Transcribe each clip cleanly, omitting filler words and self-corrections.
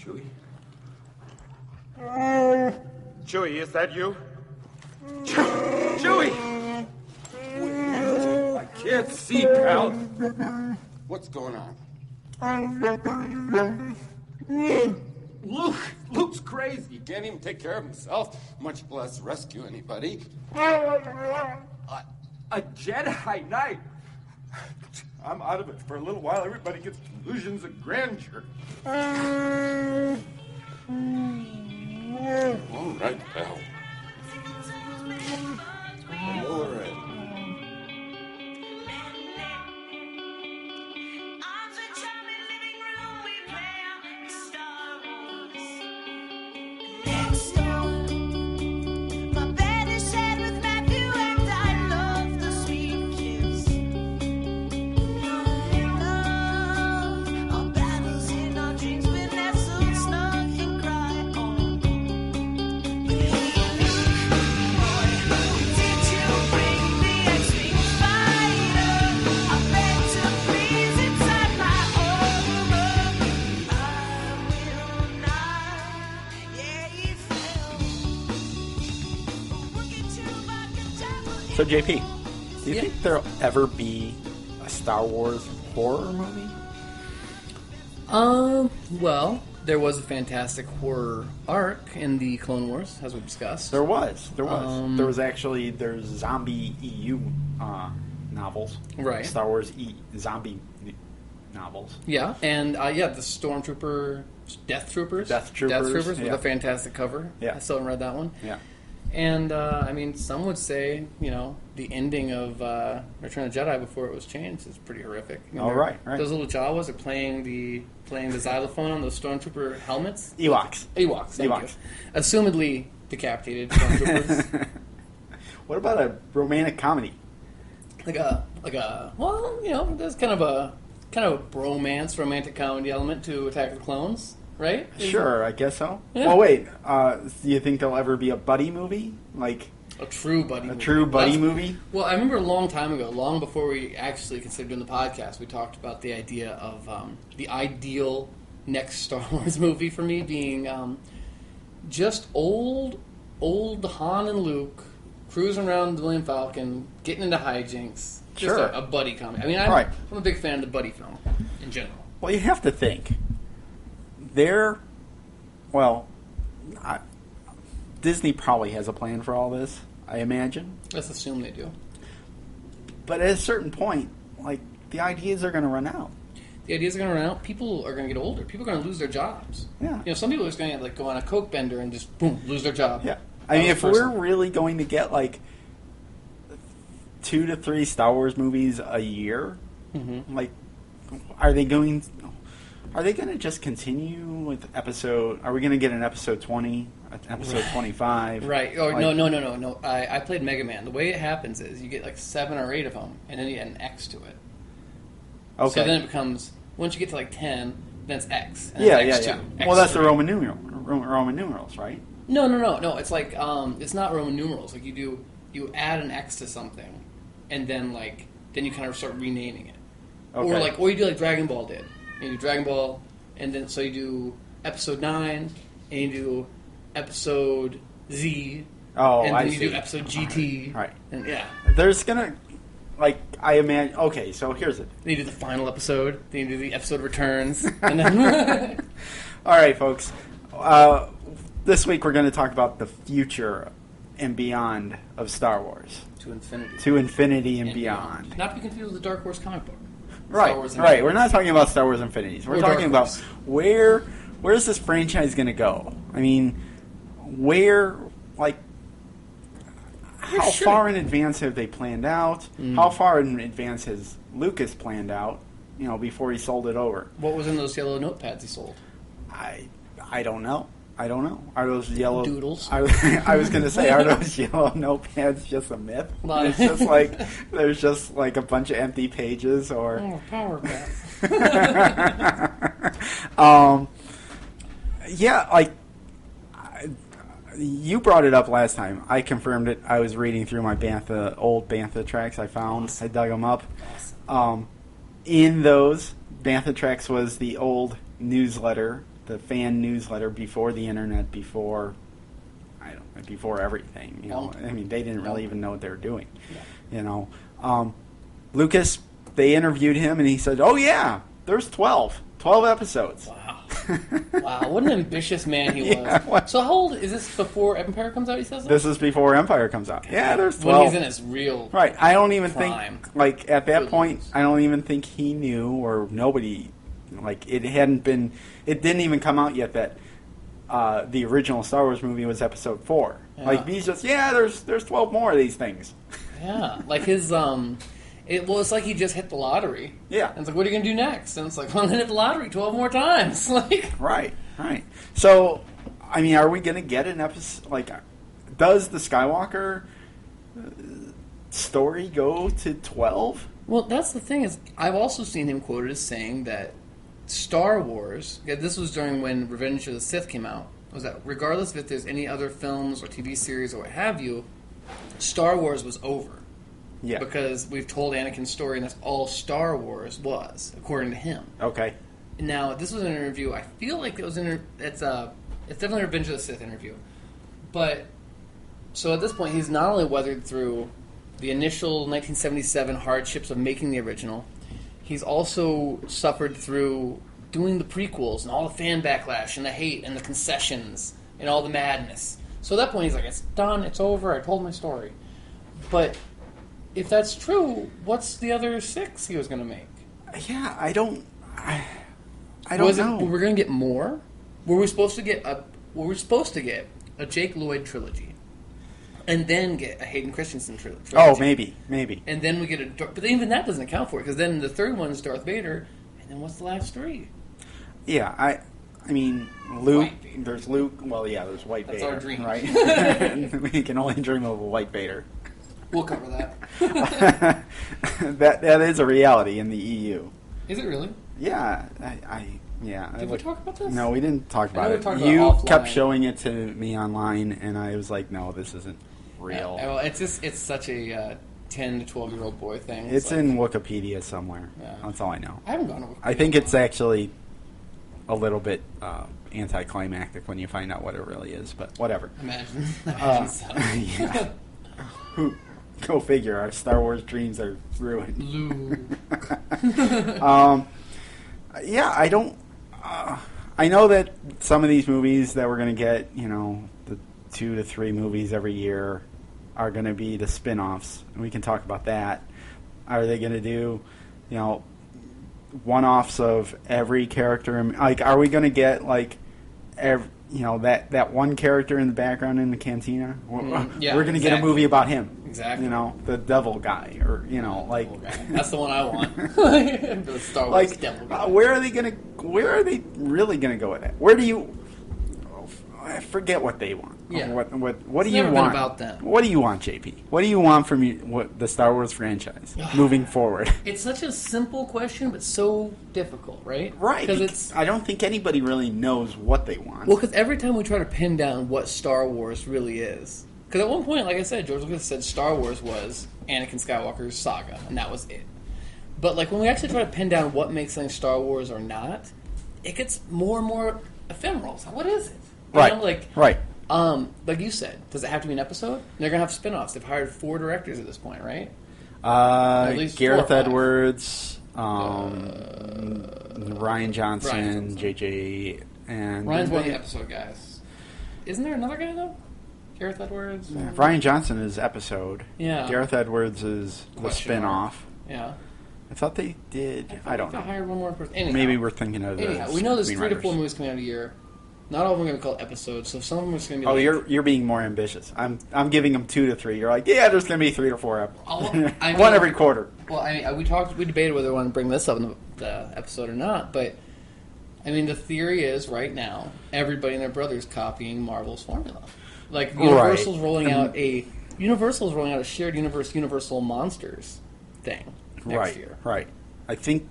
Chewie. Chewie, is that you? Chewie! I can't see, pal. What's going on? Luke's crazy. He can't even take care of himself, much less rescue anybody. A Jedi Knight. I'm out of it for a little while. Everybody gets delusions of grandeur. All right, pal. Lower in. So, JP, do you think there'll ever be a Star Wars horror movie? Well, there was a fantastic horror arc in the Clone Wars, as we discussed. There was. There's zombie EU novels. Right. Star Wars zombie novels. Yeah, and the Stormtrooper, Death Troopers. Death Troopers with a fantastic cover. Yeah. I still haven't read that one. Yeah. And, some would say, the ending of Return of the Jedi before it was changed is pretty horrific. Right. Those little Jawas are playing the xylophone on those Stormtrooper helmets. Ewoks. Thank you. Assumedly decapitated Stormtroopers. What about a romantic comedy? there's kind of a bromance, romantic comedy element to Attack of the Clones. Right? Sure, I guess so. Yeah. Well, wait. Do you think there'll ever be a buddy movie? Like a true buddy movie? Well, I remember a long time ago, long before we actually considered doing the podcast, we talked about the idea of the ideal next Star Wars movie for me being just old Han and Luke cruising around the Millennium Falcon, getting into hijinks. Just Sure. a buddy comedy. I mean, I'm a big fan of the buddy film in general. Well, you have to think. Disney probably has a plan for all this, I imagine. Let's assume they do. But at a certain point, the ideas are going to run out. The ideas are going to run out. People are going to get older. People are going to lose their jobs. Yeah. Some people are just going to go on a coke bender and just boom, lose their job. Yeah. I mean, if we're really going to get 2 to 3 Star Wars movies a year, are they going to just continue with episode? Are we going to get an episode 20, episode 25? Right. No. I played Mega Man. The way it happens is you get 7 or 8 of them, and then you add an X to it. Okay. So then it becomes, once you get to 10, then it's X. And X2, yeah. X3. Well, that's the Roman numerals, right? No. It's it's not Roman numerals. You add an X to something, and then then you kind of start renaming it. Okay. Or you do like Dragon Ball did. You do Dragon Ball, and then so you do episode 9, and you do episode Z, and then you do episode GT. Right. And there's gonna I imagine. Okay, so here's it. Then you do the final episode. Then you do the episode returns. And then all right, folks. This week we're going to talk about the future and beyond of Star Wars. To infinity. To infinity and beyond. Not to be confused with the Dark Horse comic book. Right. We're not talking about Star Wars Infinities. We're talking about where's this franchise going to go? I mean, how far in advance have they planned out? How far in advance has Lucas planned out? Before he sold it over. What was in those yellow notepads he sold? I don't know. Are those yellow doodles? I was going to say, are those yellow notepads just a myth? It's just there's just a bunch of empty pages, or power back. You brought it up last time. I confirmed it. I was reading through my old Bantha tracks I found. Awesome. I dug them up. Awesome. In those Bantha tracks was the old newsletter the fan newsletter before the internet, before everything. You know, I mean, they didn't really even know what they were doing. Yeah. You know, Lucas, they interviewed him, and he said, "Oh yeah, there's 12 episodes." Wow. Wow, what an ambitious man he was. Yeah, so how old is this before Empire comes out, he says that? This is before Empire comes out. Yeah, there's 12. When he's in his real Right. I don't even prime. think, like, at that point, I don't even think he knew, or nobody, like, it didn't even come out yet that the original Star Wars movie was episode 4. Yeah. Like, he's just, there's 12 more of these things. Yeah, like his, it's like he just hit the lottery. Yeah. And it's like, what are you going to do next? And it's like, well, I'm going to hit the lottery 12 more times. Like, Right. So, I mean, are we going to get an episode, like, does the Skywalker story go to 12? Well, that's the thing is, I've also seen him quoted as saying that Star Wars, this was during when Revenge of the Sith came out, was that regardless if there's any other films or TV series or what have you, Star Wars was over. Yeah. Because we've told Anakin's story, and that's all Star Wars was, according to him. Okay. Now, this was an interview. I feel like it was it's definitely a Revenge of the Sith interview. But so at this point, he's not only weathered through the initial 1977 hardships of making the original, he's also suffered through doing the prequels and all the fan backlash and the hate and the concessions and all the madness. So at that point, he's like, "It's done. It's over. I told my story." But if that's true, what's the other 6 he was going to make? Yeah, I don't know. We're going to get more? Were we supposed to get a Jake Lloyd trilogy, and then get a Hayden Christensen trilogy? Oh, maybe. And then we get but even that doesn't account for it, because then the third one is Darth Vader, and then what's the last 3? Yeah, I mean, Luke. There's Luke. Well, yeah, there's White That's Vader. our dream, right? We can only dream of a White Vader. We'll cover that. that is a reality in the EU. Is it really? Yeah, Did we talk about this? No, we didn't talk about it. Talked You about kept showing it to me online, and I was like, "No, this isn't real." Yeah, well, it's such a 10 to 12-year-old boy thing. It's in Wikipedia somewhere. Yeah. That's all I know. I haven't gone to Wikipedia. I think it's actually a little bit anticlimactic when you find out what it really is, but whatever. Imagine so. Yeah. Go figure. Our Star Wars dreams are ruined. Yeah, I don't. I know that some of these movies that we're going to get, the 2 to 3 movies every year, are going to be the spin-offs. And we can talk about that. Are they going to do, one-offs of every character? Like, are we going to get that one character in the background in the cantina? Yeah, we're going to get a movie about him. Exactly. The devil guy, or that's the one I want. The Star Wars devil guy. Where are they really gonna go with that? Where do you? I forget what they want. Yeah. What do you never want? Been about them. What do you want, JP? What do you want from the Star Wars franchise moving forward? It's such a simple question, but so difficult, right? Right. Because I don't think anybody really knows what they want. Well, because every time we try to pin down what Star Wars really is. Because at one point, like I said, George Lucas said Star Wars was Anakin Skywalker's saga, and that was it. But when we actually try to pin down what makes something Star Wars or not, it gets more and more ephemeral. So what is it? Right. Right. Like you said, does it have to be an episode? They're going to have spin-offs. They've hired 4 directors at this point, right? At least Gareth Edwards, Ryan Johnson, JJ, and... Ryan's one of the episode guys. Isn't there another guy, though? Gareth Edwards? Ryan Johnson is episode. Yeah. Gareth Edwards is the spin-off. Yeah. I thought they did. I don't know. They hired one more person. Anyhow, maybe we're thinking of we know there's 3 to 4 movies coming out a year. Not all of them are going to be called episodes, so some of them are just going to be. Oh, you're being more ambitious. I'm giving them 2 to 3. You're like, yeah, there's going to be 3 to 4 episodes. One every quarter. Well, we debated whether we want to bring this up in the episode or not, but the theory is right now everybody and their brother is copying Marvel's formula. Like Universal's rolling out a shared universe, Universal Monsters thing next year. Right. I think.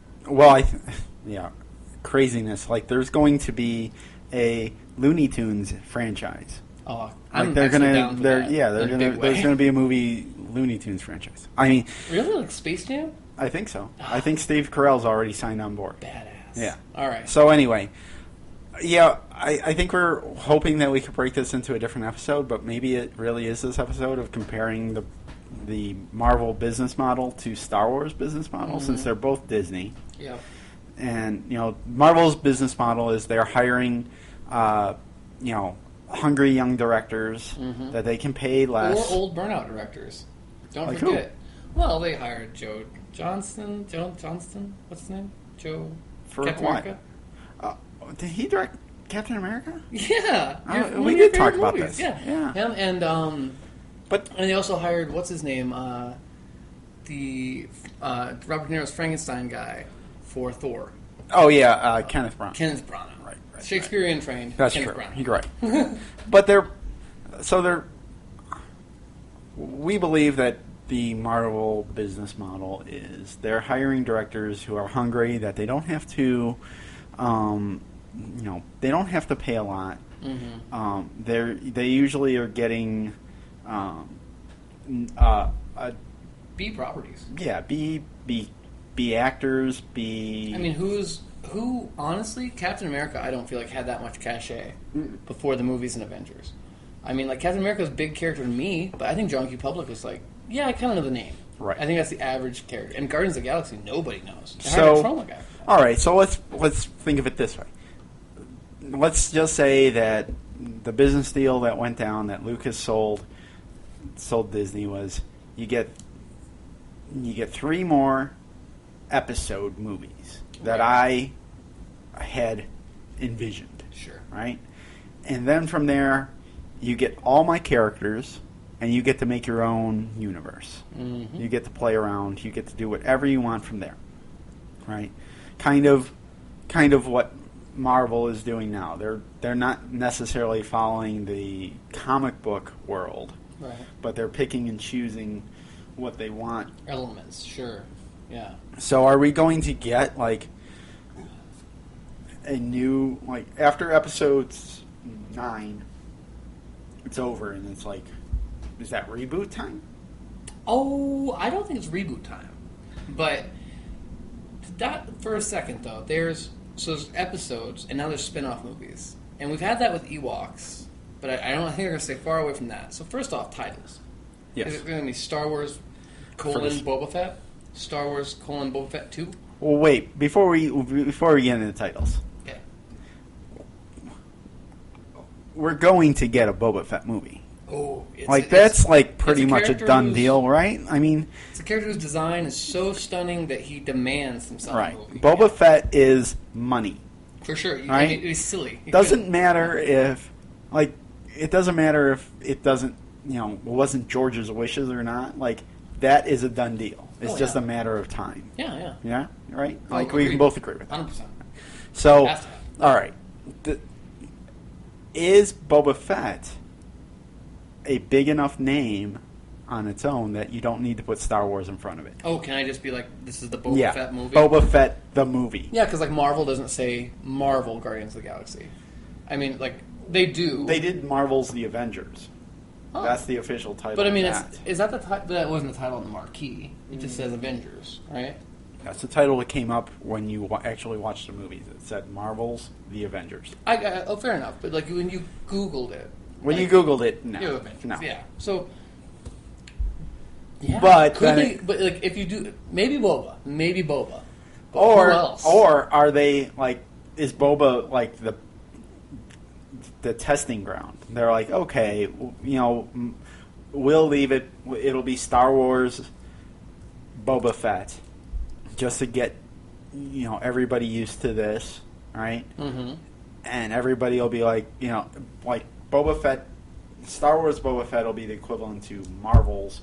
Yeah, craziness. Like there's going to be a Looney Tunes franchise. Oh, there's going to be a movie Looney Tunes franchise. Really, like Space Jam? I think so. I think Steve Carell's already signed on board. Badass. Yeah. All right. So anyway, Yeah, I think we're hoping that we could break this into a different episode, but maybe it really is this episode of comparing the Marvel business model to Star Wars business model, since they're both Disney. Yeah. And, Marvel's business model is they're hiring, hungry young directors that they can pay less. Or old burnout directors. Don't Like forget. Who? Well, they hired Joe Johnston. What's his name? Joe. For Captain what? America? Did he direct Captain America? Yeah. We did talk about this. Yeah. Him and they also hired, what's his name? The Robert De Niro's Frankenstein guy for Thor. Oh, yeah, Kenneth Branagh. Kenneth Branagh. Right. Shakespearean trained. That's Kenneth true. Branagh. You're right. But we believe that the Marvel business model is they're hiring directors who are hungry, that they don't have to, they don't have to pay a lot. They usually are getting B properties. Yeah, B actors, B. I mean, who honestly, Captain America, I don't feel like had that much cachet before the movies and Avengers. I mean, like, Captain America's a big character to me, but I think John Q. Public was like, yeah, I kind of know the name. Right. I think that's the average character. And Guardians of the Galaxy, nobody knows. They So, hired a Troma guy. all right, so let's think of it this way. Let's just say that the business deal that went down that Lucas sold Disney was you get 3 more episode movies that I had envisioned. Sure. Right? And then from there, you get all my characters, and you get to make your own universe. You get to play around. You get to do whatever you want from there. Right? Kind of what Marvel is doing now. They're not necessarily following the comic book world, Right. but they're picking and choosing what they want. Elements, sure. Yeah. So are we going to get like a new, like, after episodes 9, it's over and it's like, is that reboot time? Oh, I don't think it's reboot time. But that for a second though, there's episodes and now there's spin-off movies. And we've had that with Ewoks, but I think they're going to stay far away from that. So first off, titles. Yes. Is it going to be Star Wars : Boba Fett? Star Wars : Boba Fett 2? Well, wait, before we get into the titles. Okay. We're going to get a Boba Fett movie. Oh, that's pretty much a character done deal, right? I mean, it's a character whose design is so stunning that he demands himself. right. A movie. Boba Fett is money. For sure. Right? I mean, it's silly. Doesn't matter if, it doesn't matter if it doesn't, wasn't George's wishes or not. Like, that is a done deal. It's just a matter of time. Yeah. Yeah? Right? Oh, We agreed. can both agree with that. 100%. So, Has to happen. all right. Is Boba Fett a big enough name on its own that you don't need to put Star Wars in front of it? Oh, can I just be like, this is the Boba Fett movie? Boba Fett, the movie. Yeah, because Marvel doesn't say Marvel Guardians of the Galaxy. I mean, they do. They did Marvel's The Avengers. Oh. That's the official title. But I mean, of that. is that the title? That wasn't the title on the marquee. It just says Avengers, right? That's the title that came up when you actually watched the movies. It said Marvel's The Avengers. Oh, fair enough. But when you Googled it, When you Googled it, no. Yeah, Avengers. No. Yeah. So. Yeah. But could then they, if you do, maybe Boba. But or who else? or are they is Boba the testing ground? They're like, okay, we'll leave it. It'll be Star Wars Boba Fett, just to get everybody used to this, right? Mm-hmm. And everybody will be like Boba Fett. Star Wars Boba Fett will be the equivalent to Marvel's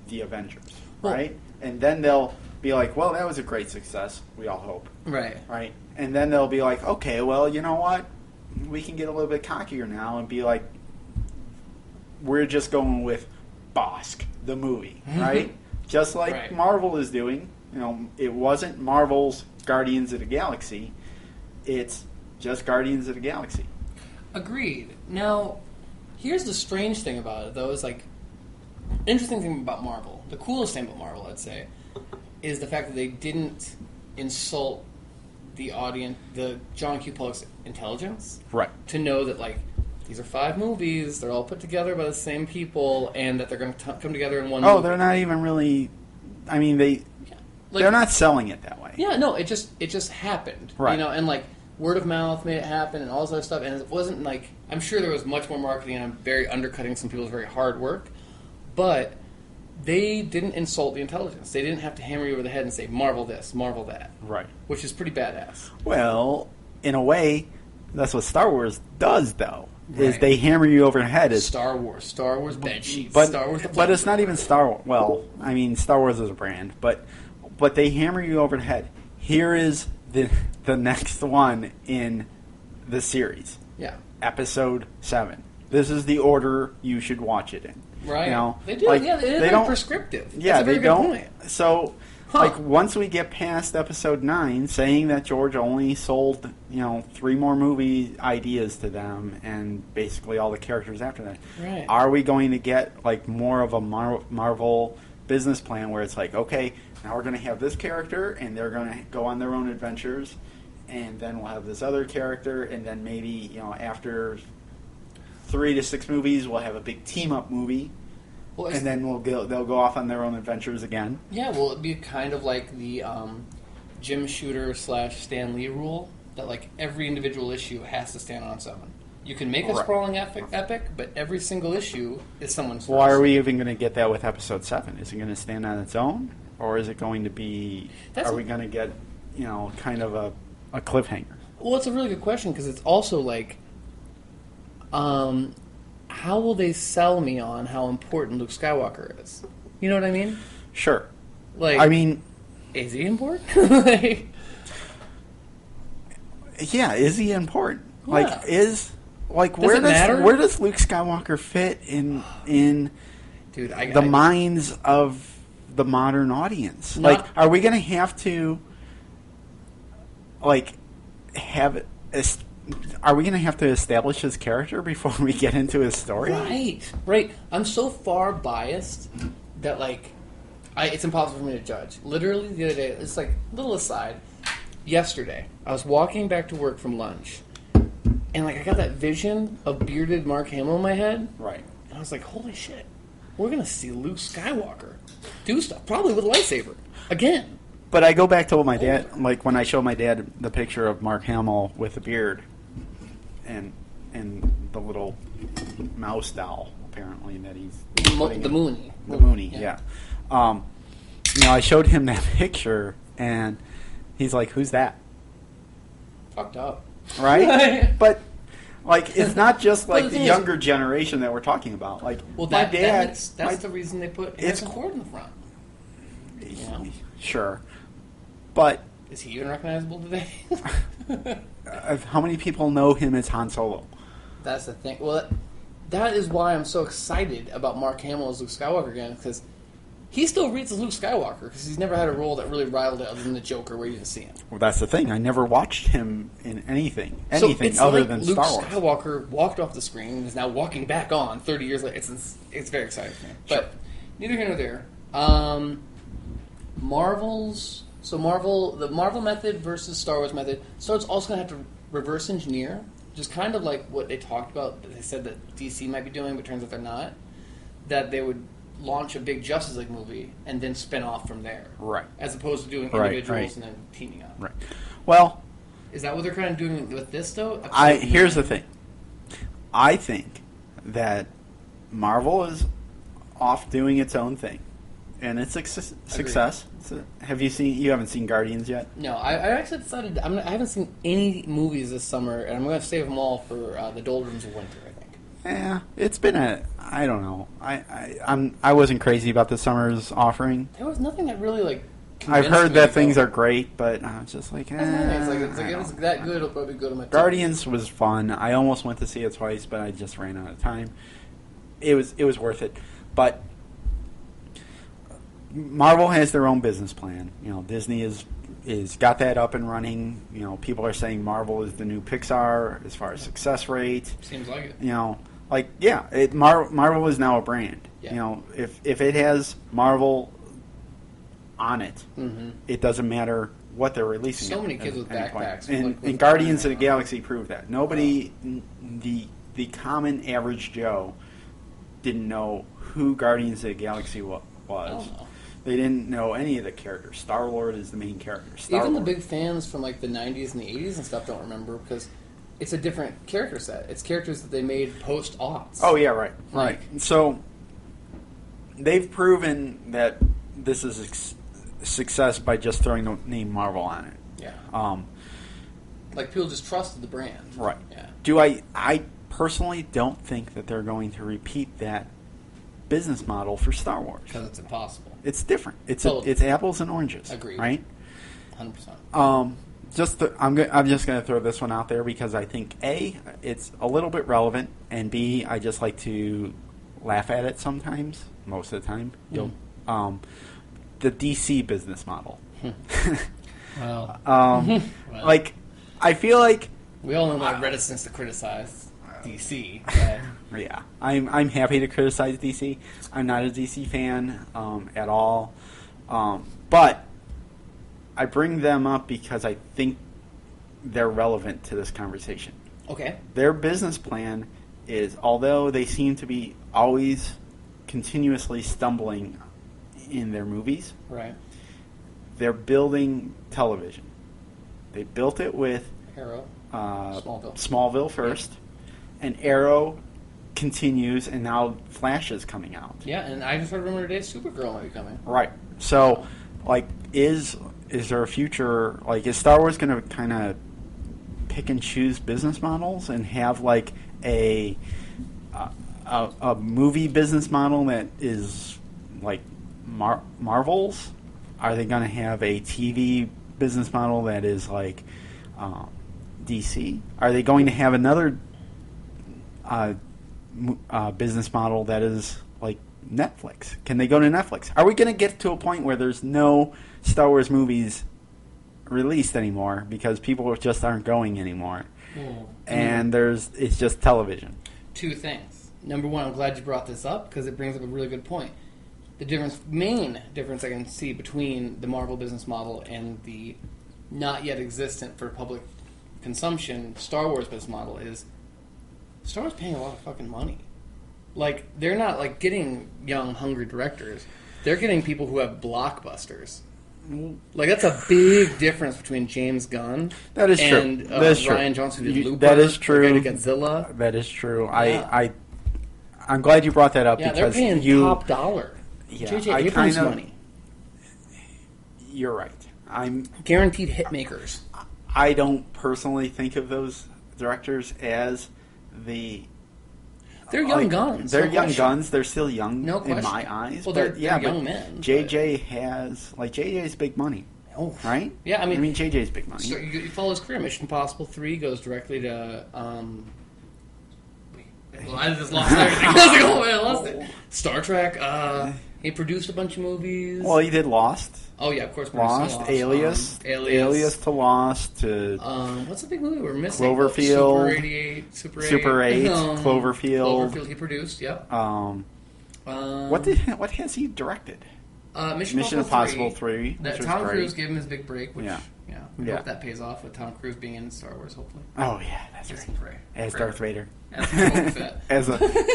The Avengers, right? And then they'll be like, well, that was a great success. We all hope, Right. right? And then they'll be like, okay, well, you know what? We can get a little bit cockier now and be like, we're just going with Bosk, the movie, right? Just like Right. Marvel is doing. It wasn't Marvel's Guardians of the Galaxy. It's just Guardians of the Galaxy. Agreed. Now, here's the strange thing about it, though. Is interesting thing about Marvel. The coolest thing about Marvel, I'd say, is the fact that they didn't insult the audience, the John Q. Public's intelligence, right? To know that like these are 5 movies, they're all put together by the same people, and that they're going to come together in one. Oh, movie. they're not even really. I mean, they're not selling it that way. Yeah, no, it just happened, right? You know, and like word of mouth made it happen, and all this other stuff, and it wasn't like I'm sure there was much more marketing, and I'm very undercutting some people's very hard work, but they didn't insult the intelligence. They didn't have to hammer you over the head and say Marvel this, Marvel that, right? Which is pretty badass. Well, in a way, that's what Star Wars does, though. Right. Is they hammer you over the head. Star Wars bed sheets, but, Star Wars. But it's not even Star Wars. Well, I mean, Star Wars is a brand, but they hammer you over the head. Here is the next one in the series. Yeah. Episode 7. This is the order you should watch it in. Right. You know, they do. Like, yeah, they don't prescriptive. Yeah, That's a very they good don't. Point. So. Like, once we get past episode 9, saying that George only sold, 3 more movie ideas to them and basically all the characters after that, right. Are we going to get, like, more of a Marvel business plan where it's like, okay, now we're going to have this character and they're going to go on their own adventures, and then we'll have this other character, and then maybe, after 3 to 6 movies, we'll have a big team-up movie. Well, and then they'll go off on their own adventures again. Yeah, well, it'd be kind of like the Jim Shooter / Stan Lee rule that like every individual issue has to stand on its own. You can make a sprawling epic, but every single issue is someone's. Why are we even going to get that with episode 7? Is it going to stand on its own, or is it going to be? Are we going to get kind of a cliffhanger? Well, it's a really good question because it's also like. How will they sell me on how important Luke Skywalker is? You know what I mean? Sure. Like, I mean, is he important? Like, yeah, is he important? Yeah. Like, where does Luke Skywalker fit in Dude, the minds of the modern audience? Like, are we going to have to Are we going to have to establish his character before we get into his story? Right. I'm so far biased that, like, it's impossible for me to judge. Literally, the other day, it's like, little aside, yesterday, I was walking back to work from lunch, and, like, I got that vision of bearded Mark Hamill in my head. Right. And I was like, holy shit, we're going to see Luke Skywalker do stuff, probably with a lightsaber, again. But I go back to what my dad, like, when I showed my dad the picture of Mark Hamill with a beard, and the little mouse doll, apparently, that he's... The Mooney. The Mooney, yeah. I showed him that picture, and he's like, who's that? Fucked up. Right? But, like, it's not just, like, the younger generation that we're talking about. Like, well, my dad... That's the reason they put Harrison Ford in the front. Sure. But... Is he even recognizable today? How many people know him as Han Solo? That's the thing. Well, that is why I'm so excited about Mark Hamill as Luke Skywalker again, because he still reads as Luke Skywalker, because he's never had a role that really rivaled it other than the Joker where you didn't see him. Well, that's the thing. I never watched him in anything other than Luke Star Wars. Skywalker walked off the screen and is now walking back on 30 years later. It's very exciting for me. Sure. But neither here nor there. The Marvel method versus Star Wars method. Star Wars also going to have to reverse engineer, which is kind of like what they talked about. They said that DC might be doing, but turns out they're not. That they would launch a big Justice League movie and then spin off from there. Right. As opposed to doing individuals and then teaming up. Right. Well... Is that what they're kind of doing with this, though? Here's the thing. I think that Marvel is off doing its own thing. And it's a success. You haven't seen Guardians yet? No, I actually decided I haven't seen any movies this summer, and I'm going to save them all for the Doldrums of Winter, I think. Yeah, it's been I don't know. I wasn't crazy about this summer's offering. There was nothing that really, like, I've heard that things are great, but I was just like, it's like if it's that good, it'll probably go to my Guardians was fun. I almost went to see it twice, but I just ran out of time. It was worth it. But Marvel has their own business plan. Disney is got that up and running. People are saying Marvel is the new Pixar as far as success rate. Seems like it. Marvel is now a brand. Yeah. If it has Marvel on it, mm-hmm. it doesn't matter what they're releasing. So many kids with backpacks. And Guardians of the Galaxy proved that. Nobody, the common average Joe, didn't know who Guardians of the Galaxy was. They didn't know any of the characters. Star-Lord is the main character. Even the big fans from like the 90s and the 80s and stuff don't remember because it's a different character set. It's characters that they made post-aughts. Oh, yeah, right. So they've proven that this is a success by just throwing the name Marvel on it. Yeah. Like people just trusted the brand. Right. Yeah. I personally don't think that they're going to repeat that business model for Star Wars. Because it's impossible. It's different. It's Totally. it's apples and oranges. Agreed. Right? 100%. I'm just going to throw this one out there because I think A, it's a little bit relevant, and B, I just like to laugh at it sometimes. Most of the time, the DC business model. Well. Like, I feel like We all know my reticence to criticize DC. But yeah, I'm happy to criticize DC. I'm not a DC fan at all, but I bring them up because I think they're relevant to this conversation. okay. Their business plan is, although they seem to be always continuously stumbling in their movies, Right. they're building television. They built it with Arrow. Smallville. Smallville first, and Arrow continues, and now Flash is coming out. Yeah, and I just heard a rumor today Supergirl might be coming. Right. So, like, is there a future? Like, is Star Wars going to kind of pick and choose business models and have like a movie business model that is like Marvel's? Are they going to have a TV business model that is like DC? Are they going to have another business model that is like Netflix? Can they go to Netflix? Are we going to get to a point where there's no Star Wars movies released anymore because people just aren't going anymore? And it's just television? Two things. Number one, I'm glad you brought this up because it brings up a really good point. The main difference I can see between the Marvel business model and the not yet existent for public consumption Star Wars business model is Star Wars paying a lot of fucking money. Like, they're not like getting young, hungry directors. They're getting people who have blockbusters. Like, that's a big difference between James Gunn that is and true. That is Ryan true. Johnson who did Looper. That is true. Godzilla. That is true. Yeah. I'm glad you brought that up Yeah, because they're paying top dollar. Yeah, JJ I Abrams kinda- money. You're right. Guaranteed hit makers. I don't personally think of those directors as the. They're young guns. They're no young question. guns. They're still young No in question. my eyes. Well, but they're yeah, young but men. JJ has JJ's big money. Oh, right? Yeah, I mean JJ's big money. So you follow his career. Mission Impossible 3 goes directly to. Well, I just lost everything. I lost it. Star Trek. He produced a bunch of movies. Well, he did Lost. Oh yeah, of course. Lost, Alias, Alias to Lost to. What's the big movie we're missing? Cloverfield, Super 8, Cloverfield. Cloverfield he produced. Yep. What has he directed? Mission Impossible 3. That Tom Cruise gave him his big break. Which, we Yeah. hope that pays off with Tom Cruise being in Star Wars. Hopefully. Oh yeah, that's Just right. pray. As Darth Vader. As Boba Fett.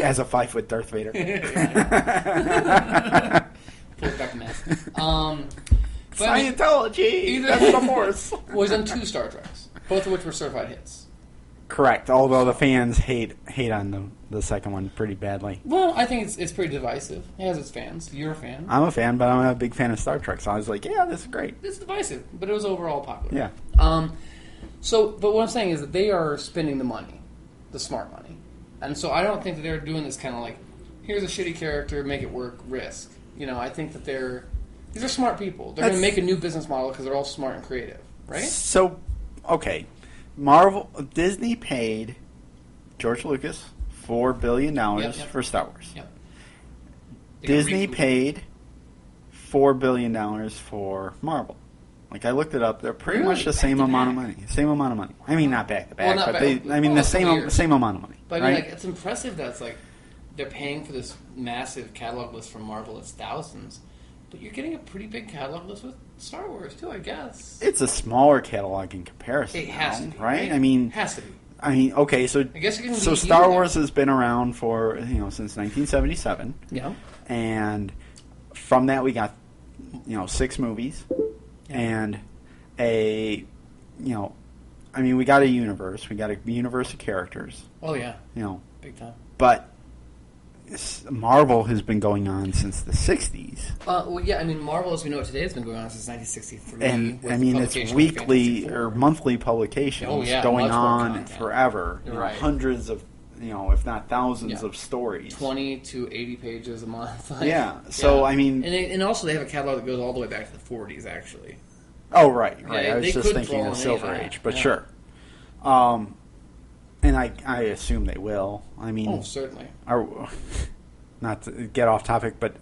as a 5-foot Darth Vader. Pull it back to mask. Scientology. That's the Force. Well, he's done 2 Star Treks, both of which were certified hits. Correct. Although the fans hate on the second one pretty badly. Well, I think it's pretty divisive. It has its fans. You're a fan. I'm a fan, but I'm a big fan of Star Trek, so I was like, yeah, this is great. It's divisive, but it was overall popular. Yeah. But what I'm saying is that they are spending the money, the smart money, and so I don't think that they're doing this kind of like, here's a shitty character, make it work, risk. I think that these are smart people. They're going to make a new business model because they're all smart and creative, right? So, okay, Disney paid George Lucas $4 billion for Star Wars. Yep. Disney paid $4 billion for Marvel. Like, I looked it up. They're pretty much the same amount of money. Same amount of money. I mean, not back to back, but the same amount of money. But I mean, like, it's impressive that it's like they're paying for this massive catalog list from Marvel. It's thousands, but you're getting a pretty big catalog list with Star Wars too, I guess. It's a smaller catalog in comparison. It has to be, right? It has to be. Okay, so I guess so Star Wars has been around for since 1977. Yeah. And from that we got 6 movies and we got a universe. We got a universe of characters. Oh yeah. Big time. But Marvel has been going on since the 60s. Marvel, as we know it today, has been going on since 1963. And it's weekly or monthly publications going on forever. Right. Hundreds of, if not thousands of stories. 20 to 80 pages a month. So, And also they have a catalog that goes all the way back to the 40s, actually. Oh, right. Yeah, I was just thinking of Silver Age, but sure. And I assume they will. Certainly. Not to get off topic, but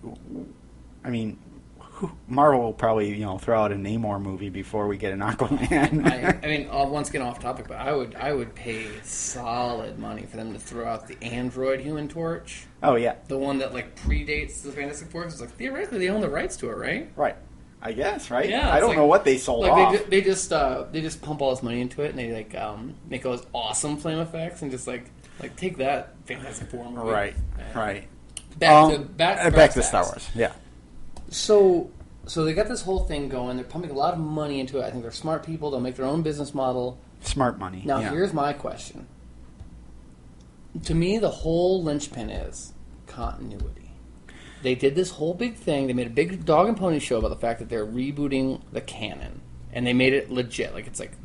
Marvel will probably throw out a Namor movie before we get an Aquaman. Once again off topic, but I would pay solid money for them to throw out the android Human Torch. Oh yeah, the one that predates the Fantastic Four. It's theoretically they own the rights to it, right? Right. I guess, right? Yeah, I don't know what they sold off. They just pump all this money into it, and they make all those awesome flame effects, and just take that Fantastic Four movie. Right, right. Back to Star Wars. Yeah. So they got this whole thing going. They're pumping a lot of money into it. I think they're smart people. They'll make their own business model. Smart money. Now here's my question. To me, the whole linchpin is continuity. They did this whole big thing. They made a big dog and pony show about the fact that they're rebooting the canon. And they made it legit.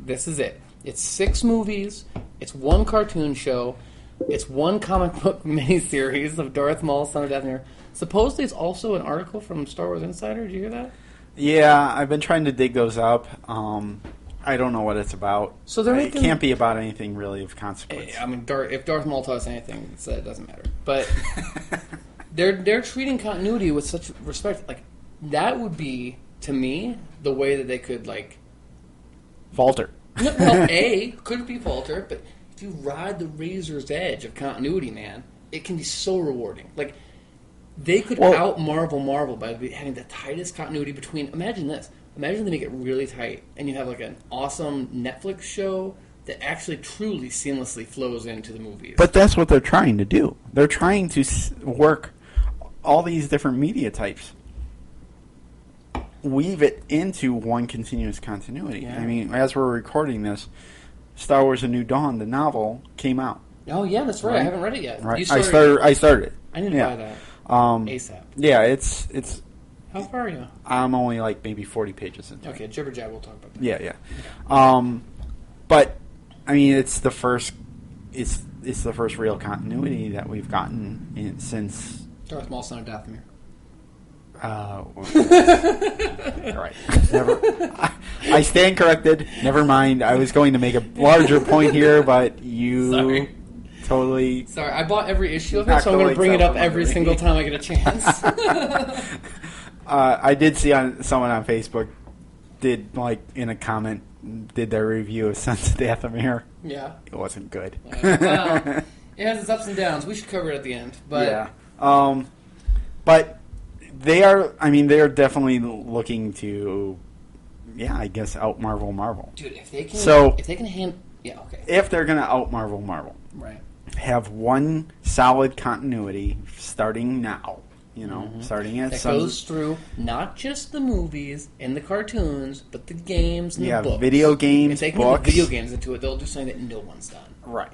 This is it. It's 6 movies. It's 1 cartoon show. It's 1 comic book miniseries of Darth Maul, Son of Dathomir. Supposedly it's also an article from Star Wars Insider. Did you hear that? Yeah, I've been trying to dig those up. I don't know what it's about. So it can't be about anything really of consequence. If Darth Maul taught us anything, it doesn't matter. But... They're treating continuity with such respect. That would be, to me, the way that they could, falter. Could be falter, but if you ride the razor's edge of continuity, man, it can be so rewarding. They could out-Marvel by having the tightest continuity between... Imagine this. Imagine they make it really tight, and you have, an awesome Netflix show that actually truly seamlessly flows into the movies. But that's what they're trying to do. They're trying to work all these different media types, weave it into one continuous continuity. Yeah. As we're recording this, Star Wars: A New Dawn, the novel, came out. Oh yeah, that's right. I haven't read it yet. Right. I started it. I need to buy that. ASAP. Yeah, it's. How far are you? I'm only maybe 40 pages into. Okay, jibber jab. We'll talk about that. Yeah. But it's the first. It's the first real continuity that we've gotten since. Darth Maul, Son of Dathomir. Right. I stand corrected. Never mind. I was going to make a larger point here, but you totally... Sorry, I bought every issue of it, so I'm going to bring it up every single time I get a chance. I did see someone on Facebook did, in a comment, did their review of Sons of Dathomir. Yeah. It wasn't good. Well, it has its ups and downs. We should cover it at the end. But yeah. But they are definitely looking to, I guess, out-Marvel Marvel. Dude, if they can if they're going to out-Marvel Marvel. Right. Have one solid continuity starting now, starting at... That goes through not just the movies and the cartoons, but the games and the books. Video games, if they can books. Get video games into it, they'll do something that no one's done. Right.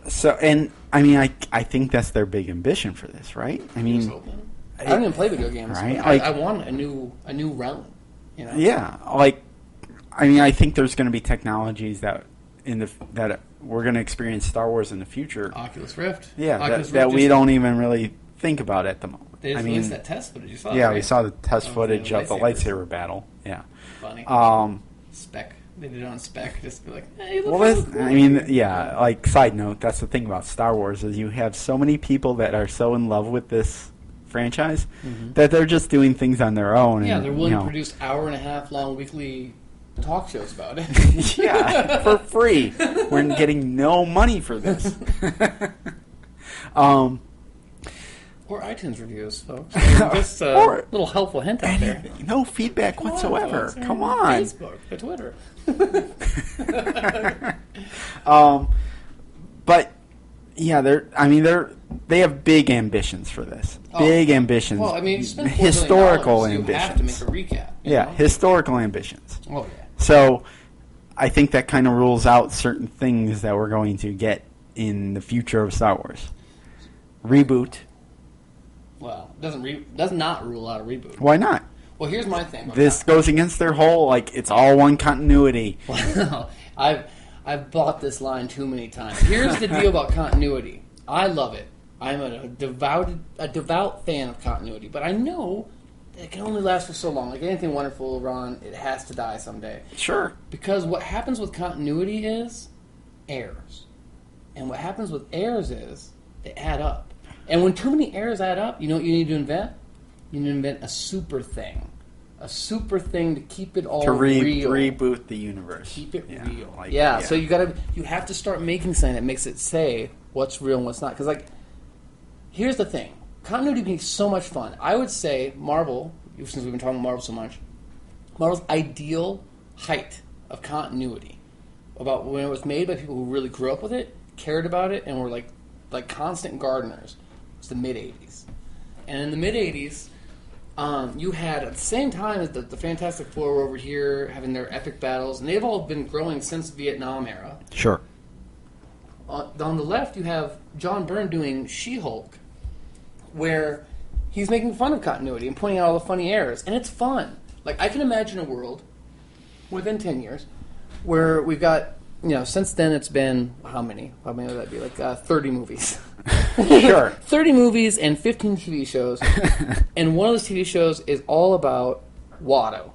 So, and I think that's their big ambition for this, right? I don't even play video games. Right? I want a new realm. Yeah, I think there's going to be technologies that we're going to experience Star Wars in the future. Oculus Rift. Yeah, that we don't even really think about at the moment. They just released that test footage. You saw we saw the test footage of the lightsaber battle. Yeah. Funny. Spec. They did it on spec, just to be like, hey, look. Side note, that's the thing about Star Wars is you have so many people that are so in love with this franchise that they're just doing things on their own. Yeah, and, they're willing to produce hour-and-a-half-long weekly talk shows about it. Yeah, for free. We're getting no money for this. Or Or iTunes reviews, folks. Just a little helpful hint out there. No feedback whatsoever. Come on. Facebook, or Twitter. But yeah, they have big ambitions for this. Big ambitions. Well, I mean, you spend $4 historical billion, ambitions. You have to make a recap. Yeah, know? Historical ambitions. Oh yeah. So, I think that kind of rules out certain things that we're going to get in the future of Star Wars. Reboot. Well, does not rule out a reboot. Why not? Well, here's my thing. This goes against their whole, it's all one continuity. Well, I've bought this line too many times. Here's the deal about continuity. I love it. I'm a devout fan of continuity, but I know that it can only last for so long. Like anything wonderful, Ron, it has to die someday. Sure. Because what happens with continuity is errors. And what happens with errors is they add up. And when too many errors add up, you know what you need to invent? You need to invent a super thing. A super thing to keep it all real. Reboot the universe. Keep it real. So you have to start making something that makes it say what's real and what's not. Because, here's the thing. Continuity can be so much fun. I would say Marvel, since we've been talking about Marvel so much, Marvel's ideal height of continuity about when it was made by people who really grew up with it, cared about it, and were like constant gardeners. It's the mid-'80s. And in the mid-'80s, you had, at the same time as the Fantastic Four were over here having their epic battles, and they've all been growing since the Vietnam era. Sure. On the left, you have John Byrne doing She-Hulk, where he's making fun of continuity and pointing out all the funny errors, and it's fun. I can imagine a world within 10 years where we've got, since then it's been, how many would that be? 30 movies. Sure. 30 movies and 15 TV shows, and one of those TV shows is all about Watto.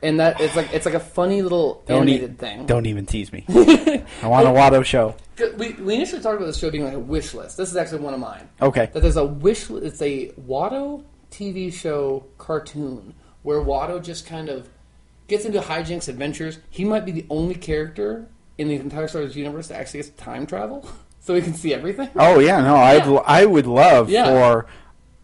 And that it's like a funny little animated thing. Don't even tease me. I want a Watto show. We initially talked about this show being like a wish list. This is actually one of mine. Okay. That there's a wish. It's a Watto TV show cartoon where Watto just kind of gets into hijinks, adventures. He might be the only character in the entire Star Wars universe that actually gets time travel, so he can see everything. Oh yeah, no, I would love for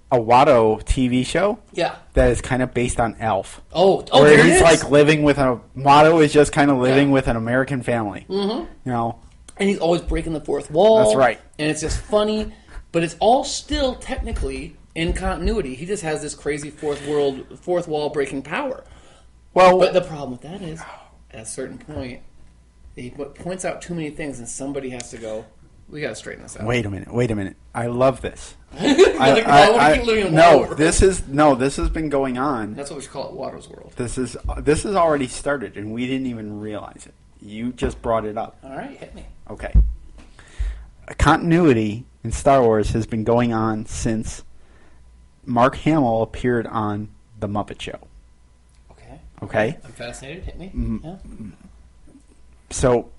a Watto TV show. Yeah. That is kind of based on Elf. Where there he's living with Watto is just kind of living with an American family. Mm-hmm. And he's always breaking the fourth wall. That's right. And it's just funny, but it's all still technically in continuity. He just has this crazy fourth wall breaking power. Well, but the problem with that is, at a certain point, he points out too many things, and somebody has to go, we got to straighten this out. Wait a minute. I love this. No, this has been going on. That's what we should call it, Watto's World. This has already started, and we didn't even realize it. You just brought it up. All right, hit me. Okay. A continuity in Star Wars has been going on since Mark Hamill appeared on The Muppet Show. Okay? I'm fascinated. Hit me. Yeah. So,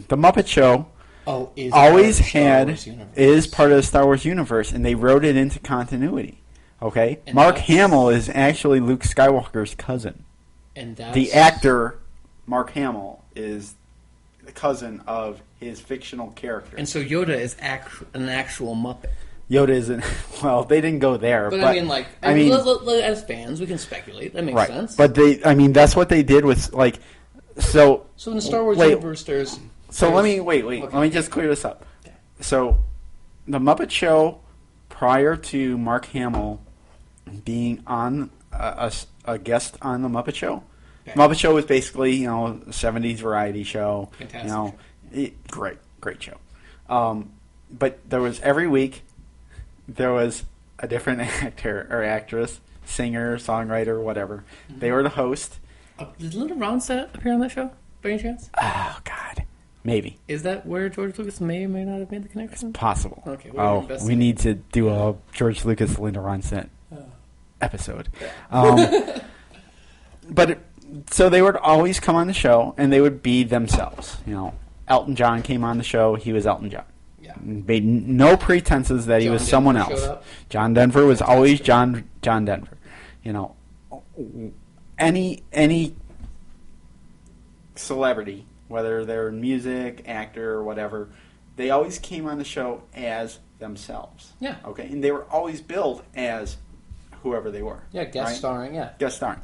The Muppet Show is part of the Star Wars universe, and they wrote it into continuity. Okay? And Mark Hamill is actually Luke Skywalker's cousin. And the actor Mark Hamill is the cousin of his fictional character. And so Yoda is an actual Muppet. Yoda isn't. Well, they didn't go there. But I mean, as fans, we can speculate. That makes sense. But that's what they did with So in the Star Wars universe, there's. Let me just clear this up. Okay. So, the Muppet Show, prior to Mark Hamill being on a guest on the Muppet Show, Muppet Show was basically a 70s variety show. Fantastic. Great show. But there was every week. There was a different actor or actress, singer, songwriter, whatever. Mm-hmm. They were the host. Did Linda Ronstadt appear on that show, by any chance? Oh, God. Maybe. Is that where George Lucas may or may not have made the connection? It's possible. Okay. We need to do a George Lucas, Linda Ronstadt episode. So they would always come on the show, and they would be themselves. Elton John came on the show. He was Elton John. Made no pretenses that he was someone else. John Denver was always John Denver. Any celebrity, whether they're music, actor, or whatever, they always came on the show as themselves. Yeah. Okay, and they were always billed as whoever they were. Yeah, guest starring. Yeah, guest starring.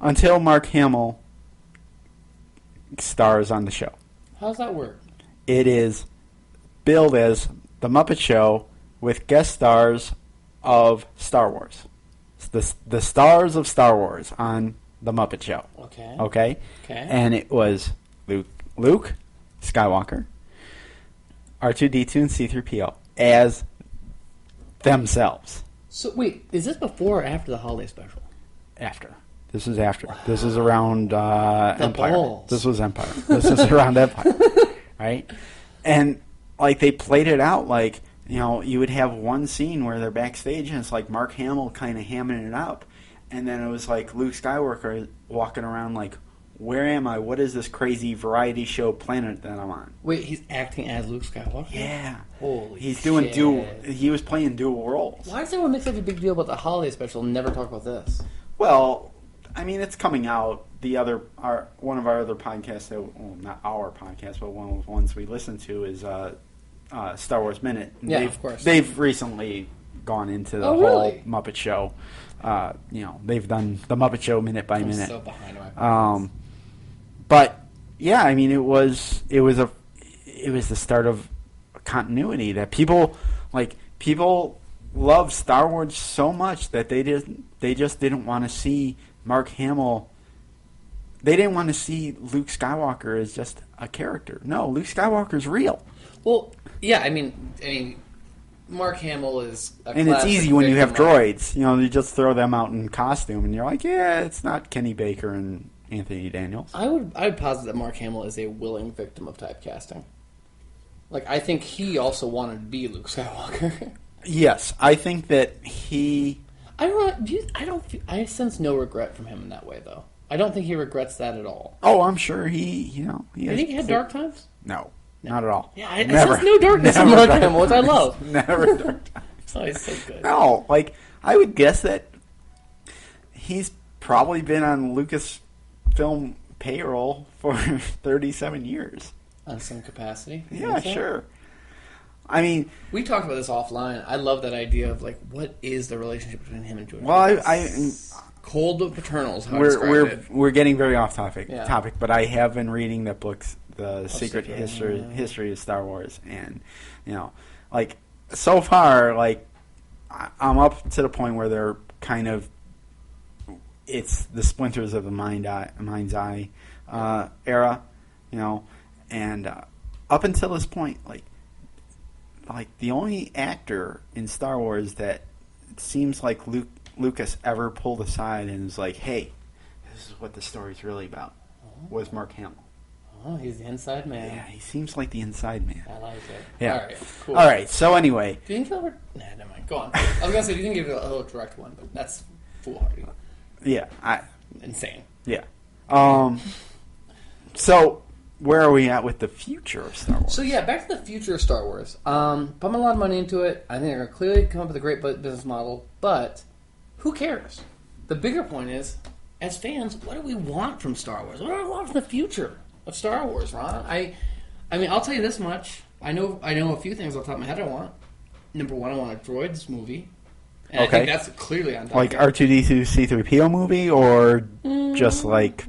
Until Mark Hamill stars on the show. How does that work? It is billed as The Muppet Show with guest stars of Star Wars. The stars of Star Wars on The Muppet Show. Okay. Okay? And it was Luke Skywalker, R2-D2, and C-3PO as themselves. So, wait, is this before or after the holiday special? After. This is after. Wow. This is around Empire. Balls. This was Empire. This is around Empire. Right? And, like, they played it out like, you know, you would have one scene where they're backstage and it's like Mark Hamill kind of hamming it up. And then it was like Luke Skywalker walking around like, where am I? What is this crazy variety show planet that I'm on? Wait, he's acting as Luke Skywalker? Yeah. Holy He's shit. doing dual. He was playing dual roles. Why does everyone make such a big deal about the holiday special and never talk about this? Well, I mean, it's coming out. One of our other podcasts, not our podcast, but one of the ones we listen to is Star Wars Minute. Yeah, of course. They've recently gone into the really? whole Muppet Show. You know, they've done the Muppet Show minute by minute. I'm so behind my podcasts. But yeah, I mean, it was the start of continuity that people love Star Wars so much that they just didn't want to see Mark Hamill. They didn't want to see Luke Skywalker as just a character. No, Luke Skywalker's real. Well, yeah, I mean, Mark Hamill is a and it's easy when you have victim droids. You know, you just throw them out in costume, and you're like, yeah, it's not Kenny Baker and Anthony Daniels. I would posit that Mark Hamill is a willing victim of typecasting. Like, I think he also wanted to be Luke Skywalker. Yes, I think that he. I sense no regret from him in that way, though. I don't think he regrets that at all. Oh, I'm sure he. You think he had dark times? No, not at all. Yeah, I sense no darkness in Mark Hamill, which I love. Never dark times. Oh, he's so good. No, like I would guess that he's probably been on Lucasfilm payroll for 37 years. On some capacity? Yeah, sure. I mean, we talked about this offline. I love that idea of like, what is the relationship between him and George? Well, cold but paternal is how I describe it. We're getting very off topic, but I have been reading the books, the Secret History of Star Wars, and like so far, like I'm up to the point where they're kind of it's the splinters of the mind's eye era, and up until this point, like the only actor in Star Wars that it seems like Lucas ever pulled aside and was like, hey, this is what the story's really about, was Mark Hamill. Oh, he's the inside man. Yeah, he seems like the inside man. I like it. Yeah. All right, cool. All right, so anyway. Do you think he'll ever... Nah, never mind. Go on. I was going to say, do you think he'll give it a little direct one, but that's foolhardy. Yeah. Insane. Yeah. So... where are we at with the future of Star Wars? So yeah, back to the future of Star Wars. Pumping a lot of money into it. I think they're going to clearly come up with a great business model, but who cares? The bigger point is, as fans, what do we want from Star Wars? What do we want from the future of Star Wars, Ron? I mean, I'll tell you this much. I know a few things off the top of my head I want. Number one, I want a droids movie. And I think that's clearly on top. Like R2-D2 C-3PO movie, or just like...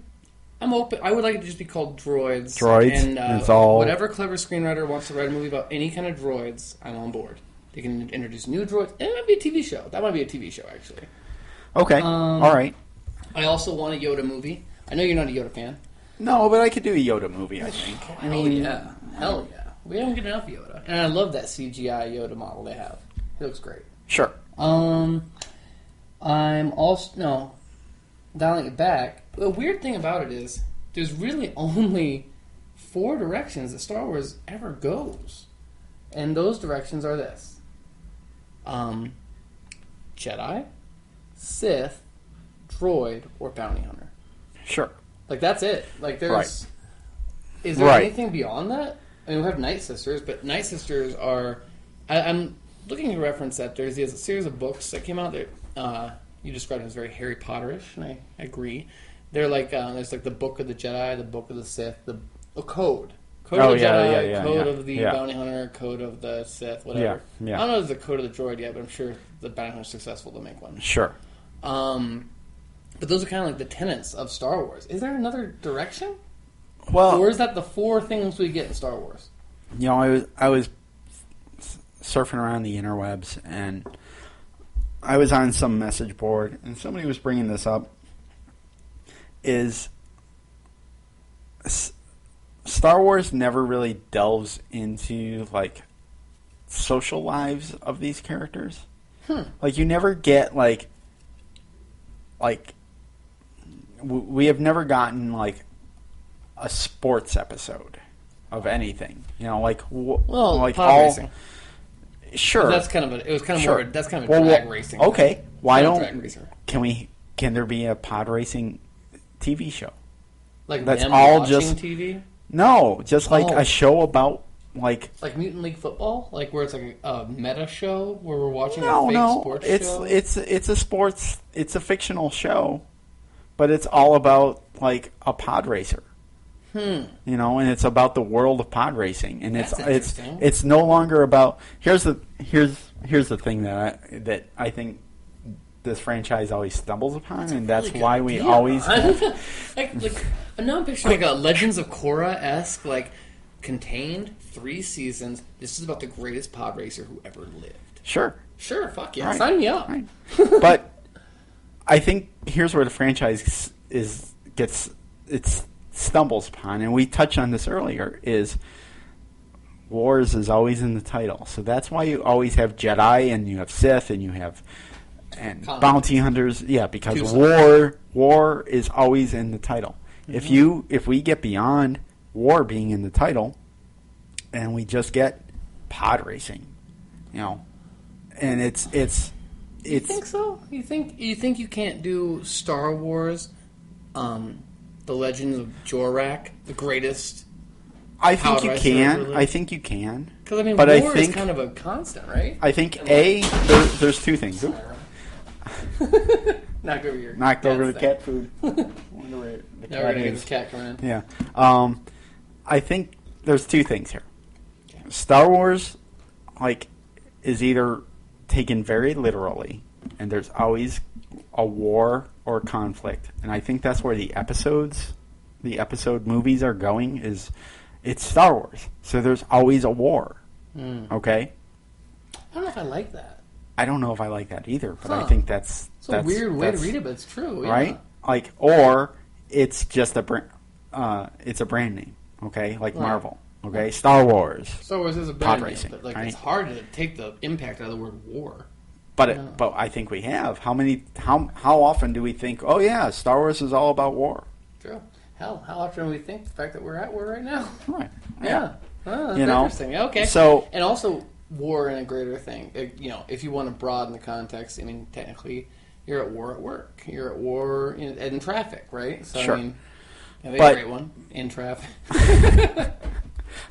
I'm open. I would like it to just be called Droids. And it's all... whatever clever screenwriter wants to write a movie about any kind of droids, I'm on board. They can introduce new droids. And it might be a TV show. That might be a TV show, actually. Okay. All right. I also want a Yoda movie. I know you're not a Yoda fan. No, but I could do a Yoda movie, I think. Hell yeah. We don't get enough Yoda. And I love that CGI Yoda model they have. It looks great. Sure. I'm also... No. Dialing it back, the weird thing about it is there's really only 4 directions that Star Wars ever goes. And those directions are this. Jedi, Sith, droid, or bounty hunter. Sure. Like, that's it. Like, there's... Right. Is there anything beyond that? I mean, we have Night Sisters, but Night Sisters are... I'm looking to reference that there's a series of books that came out that... you described them as very Harry Potter-ish, and I agree. They're like, there's like the Book of the Jedi, the Book of the Sith, the Code Code of the Jedi, yeah, Code yeah. of the Yeah. Bounty Hunter, Code of the Sith, whatever. Yeah. I don't know if it's the Code of the Droid yet, but I'm sure the Bounty Hunter's successful to make one. Sure. But those are kind of like the tenets of Star Wars. Is there another direction? Well, Or is that the 4 things we get in Star Wars? you know, I was surfing around the interwebs, and I was on some message board, and somebody was bringing this up. Is Star Wars never really delves into like social lives of these characters? Like you never get like we have never gotten like a sports episode of anything. You know, like like pod all racing. sure. But that's kind of it was kind of Sure. more. That's kind of a drag racing. Okay, why Kind of don't drag racer. can there be a pod racing TV show? Like That's them all watching just- TV? No, just like Oh. a show about like Like Mutant League Football? Like where it's like a meta show where we're watching a fake sports show? It's a sports, it's a fictional show, but it's all about like a pod racer. You know, and it's about the world of pod racing, and That's it's interesting. it's no longer about. Here's the thing that I think this franchise always stumbles upon, and that's Really why good we idea, always Ron. like now I'm picturing like a Legends of Korra-esque, like contained 3 seasons. This is about the greatest pod racer who ever lived. sure. Fuck yeah, Right. sign me up. Right. But I think here's where the franchise stumbles upon, and we touched on this earlier, is wars is always in the title. So that's why you always have Jedi and you have Sith and you have bounty hunters. Yeah, because war is always in the title. Mm-hmm. If we get beyond war being in the title and we just get pod racing, you know, and it's You think so? You think you can't do Star Wars, The Legends of Jorak, the greatest? I think you pod racer can. ever I think you can. Because I mean, But war I think is kind of a constant, right? I think there's 2 things. Oop. Knocked over your Knocked over the thing. cat food. Wonder where the Now we're gonna get is. this cat coming in. Yeah. I think there's 2 things here. Star Wars, like, is either taken very literally, and there's always a war or conflict, and I think that's where the episode movies are going. It's Star Wars, so there's always a war. Okay. I don't know if I like that. I don't know if I like that either, but I think that's a weird way to read it, but it's true, yeah. right? Like, or it's just it's a brand name, okay? Like Marvel, okay? Star Wars. Star Wars is a pod brand name, racing, but like right? it's hard to take the impact out of the word war. But but I think we have. How often do we think, oh yeah, Star Wars is all about war? True. Hell, how often do we think the fact that we're at war right now? Right. Yeah. Oh, that's You know? interesting. Yeah, okay. So- and also war in a greater thing. You know, if you want to broaden the context, I mean, technically, you're at war at work. You're at war in traffic, right? So Sure. I mean, yeah, But- a great one in traffic.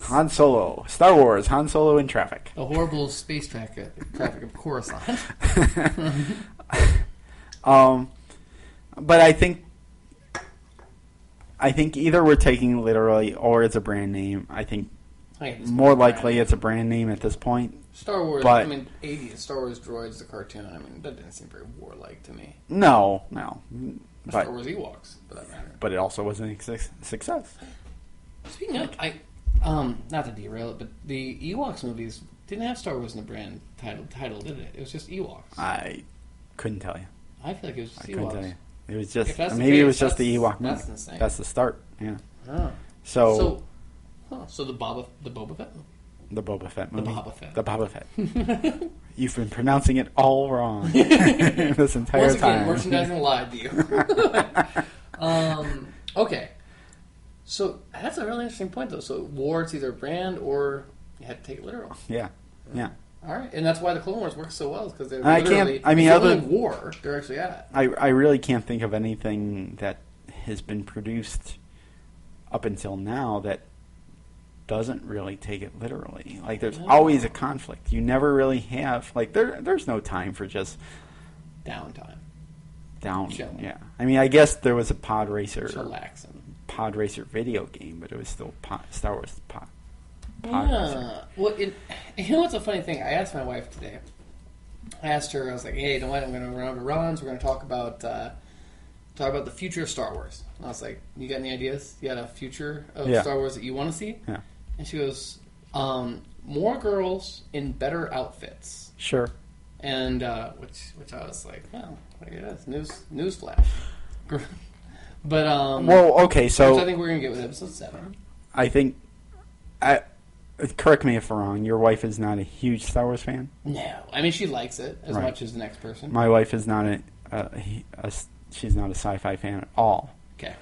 Han Solo, Star Wars, Han Solo in traffic. A horrible space traffic of Coruscant. But I think either we're taking it literally or it's a brand name. I think It's more brand likely name. it's a brand name at this point. Star Wars. but- I mean, 80s Star Wars Droids, the cartoon. I mean, that didn't seem very warlike to me. No. Star But Wars Ewoks, for that matter. but it also wasn't a success. Speaking of, not to derail it, but the Ewoks movies didn't have Star Wars in the brand title, did it? It was just Ewoks. I couldn't tell you. I feel like it was just I couldn't Ewoks. tell you. It was If just that's the maybe it case, was just the that's- Ewok movie. that's insane. That's the start. Yeah. Oh. So So the Boba Fett? the Boba Fett movie. Boba Fett. The Boba Fett. You've been pronouncing it all wrong this entire Once again, time. merchandising lied to you. Okay. So that's a really interesting point, though. So war, it's either a brand or you had to take it literal. Yeah. All right, and that's why the Clone Wars works so well, because they're I can't- literally, I mean, it's other- the only war they're actually at. I really can't think of anything that has been produced up until now that doesn't really take it literally. Like, there's always a conflict. You never really have, like, there's no time for just Downtime. down. Chill. Yeah. I mean, I guess there was a pod racer. Chillaxing. pod racer video game, but it was still Star Wars pod Yeah. Well, you know what's a funny thing? I asked my wife today. I asked her, I was like, hey, you know what? I'm going to run over to Ron's. We're going to talk about the future of Star Wars. And I was like, you got any ideas? You got a future of Star Wars that you want to see? Yeah. And she goes, more girls in better outfits. Sure. And which I was like, oh, I guess news flash. But well, okay, so which I think we're gonna get with episode 7. I think, correct me if I'm wrong. Your wife is not a huge Star Wars fan. No, I mean she likes it as much as the next person. My wife is not she's not a sci-fi fan at all. Okay.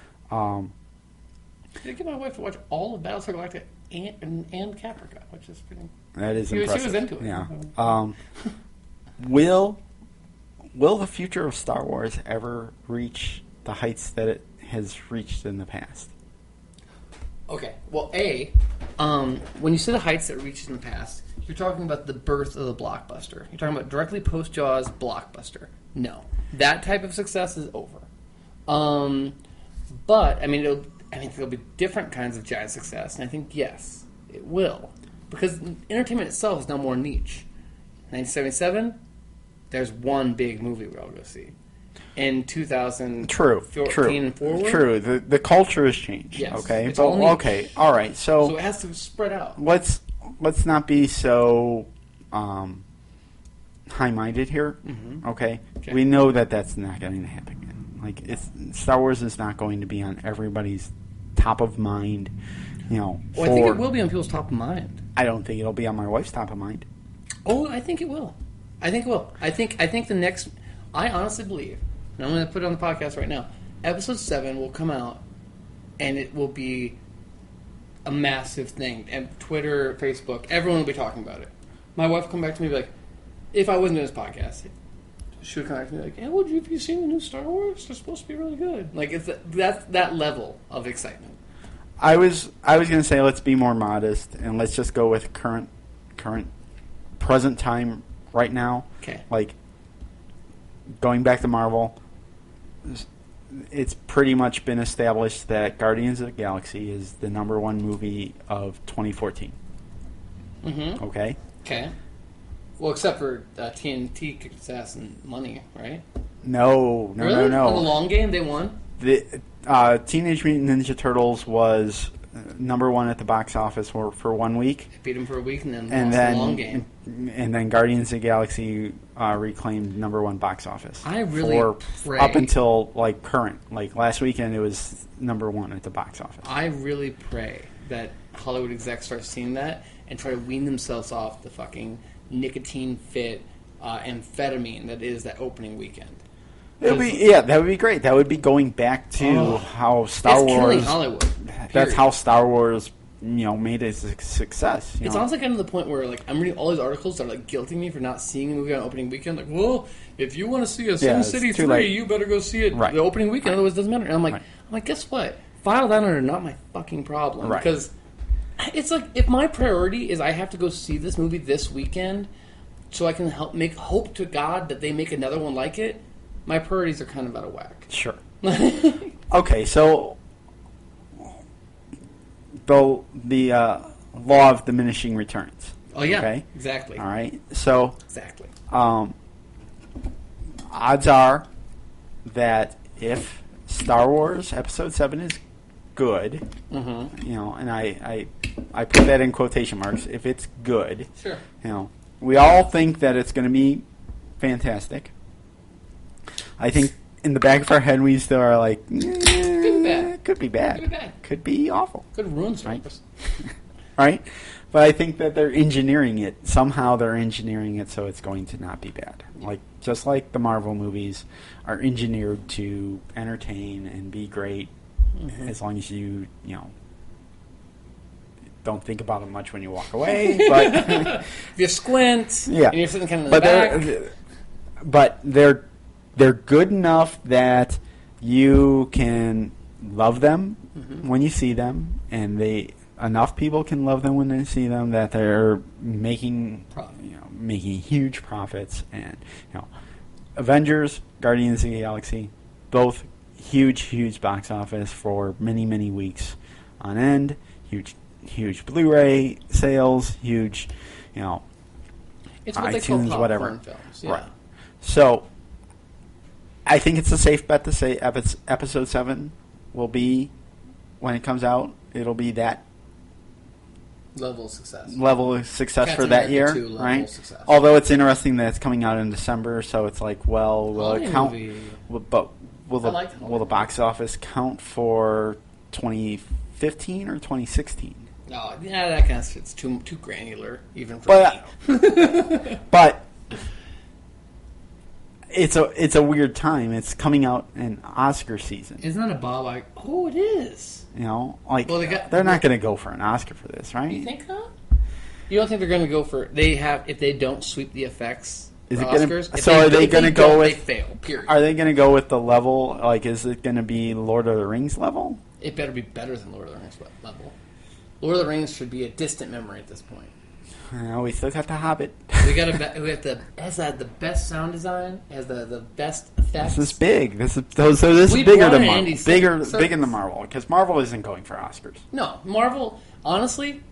Did get my wife to watch all of Battlestar Galactica and Caprica, which is pretty. That is impressive. She was into it. Yeah. Will the future of Star Wars ever reach the heights that it has reached in the past? Okay. Well, when you say the heights that it reached in the past, you're talking about the birth of the blockbuster. You're talking about directly post Jaws blockbuster. No, that type of success is over. But I mean, there'll be different kinds of giant success, and I think yes, it will, because entertainment itself is now more niche. 1977, there's one big movie we're all going to see. In 2014 and forward, true. The culture has changed. Yes, okay. it's all niche. Okay. All right. So it has to spread out. Let's not be so high-minded here. Mm-hmm. Okay? We know that that's not going to happen again. Like Star Wars is not going to be on everybody's top of mind. Well, I think it will be on people's top of mind. I don't think it'll be on my wife's top of mind. Oh, I think it will. I think the next. I honestly believe, and I'm going to put it on the podcast right now. Episode 7 will come out, and it will be a massive thing. And Twitter, Facebook, everyone will be talking about it. My wife will come back to me and be like, if I wasn't doing this podcast, she would come back to me like, "Hey, have you seen the new Star Wars? They're supposed to be really good." Like that's that level of excitement. I was going to say let's be more modest and let's just go with current present time right now. Okay. Like going back to Marvel, it's pretty much been established that Guardians of the Galaxy is the #1 movie of 2014. Mm-hmm. Okay? Okay. Well, except for TNT kicked its ass in money, right? No. Really? In the long game, they won? The Teenage Mutant Ninja Turtles was #1 at the box office for 1 week. They beat them for a week and then lost the long game. And then Guardians of the Galaxy reclaimed #1 box office. I really pray. Up until current. Last weekend it was #1 at the box office. I really pray that Hollywood execs start seeing that and try to wean themselves off the fucking nicotine-fit amphetamine that is that opening weekend. That would be great. That would be going back to how Star Wars. Killing Hollywood. That's how Star Wars, made a success. It's honestly kind of the point where I'm reading all these articles that are guilting me for not seeing the movie on opening weekend. Like, well, if you want to see a Sin City 3, late. you better go see it the opening weekend. Otherwise, it doesn't matter. And I'm like, guess what? File that under not my fucking problem. Right. Because it's like if my priority is I have to go see this movie this weekend, so I can hope to God that they make another one like it. My priorities are kind of out of whack. Sure. Okay, so the law of diminishing returns. Oh yeah, okay? Exactly. All right, so exactly. Odds are that if Star Wars Episode 7 is good, and I put that in quotation marks. If it's good, sure. We all think that it's going to be fantastic. I think in the back of our head we still are like, could be bad. Could be awful. Could ruin something. Right? But I think that they're engineering it. Somehow they're engineering it so it's going to not be bad. Just like the Marvel movies are engineered to entertain and be great as long as you don't think about it much when you walk away. But if you squint, and you're sitting kind of in the back. But they're good enough that you can love them when you see them, and enough people can love them when they see them that they're making huge profits. And Avengers, Guardians of the Galaxy, both huge box office for many weeks on end. Huge Blu-ray sales. Huge, it's what iTunes, they call popcorn whatever. films. Yeah. Right. So, I think it's a safe bet to say episode 7 will be, when it comes out, it'll be that level of success for Captain that America year, 2 level right? of success. Although it's interesting that it's coming out in December, so it's like, well, will it Holiday count? movie. But will I like the box office count for 2015 or 2016? No, yeah, that kind of shit's too granular, even for me. But it's a weird time. It's coming out in Oscar season. Isn't that a Bob? Like, oh, it is. They're not going to go for an Oscar for this, right? You think so? You don't think they're going to go for? If they don't sweep the effects. Is it Oscars? So are they going to go with? They fail. Period. Are they going to go with the level? Like, is it going to be Lord of the Rings level? It better be better than Lord of the Rings level. Lord of the Rings should be a distant memory at this point. We still got The Hobbit. We has the best sound design, has the best effects. This is big. This is bigger than Marvel. Bigger than Marvel, because Marvel isn't going for Oscars. No, Marvel. Honestly,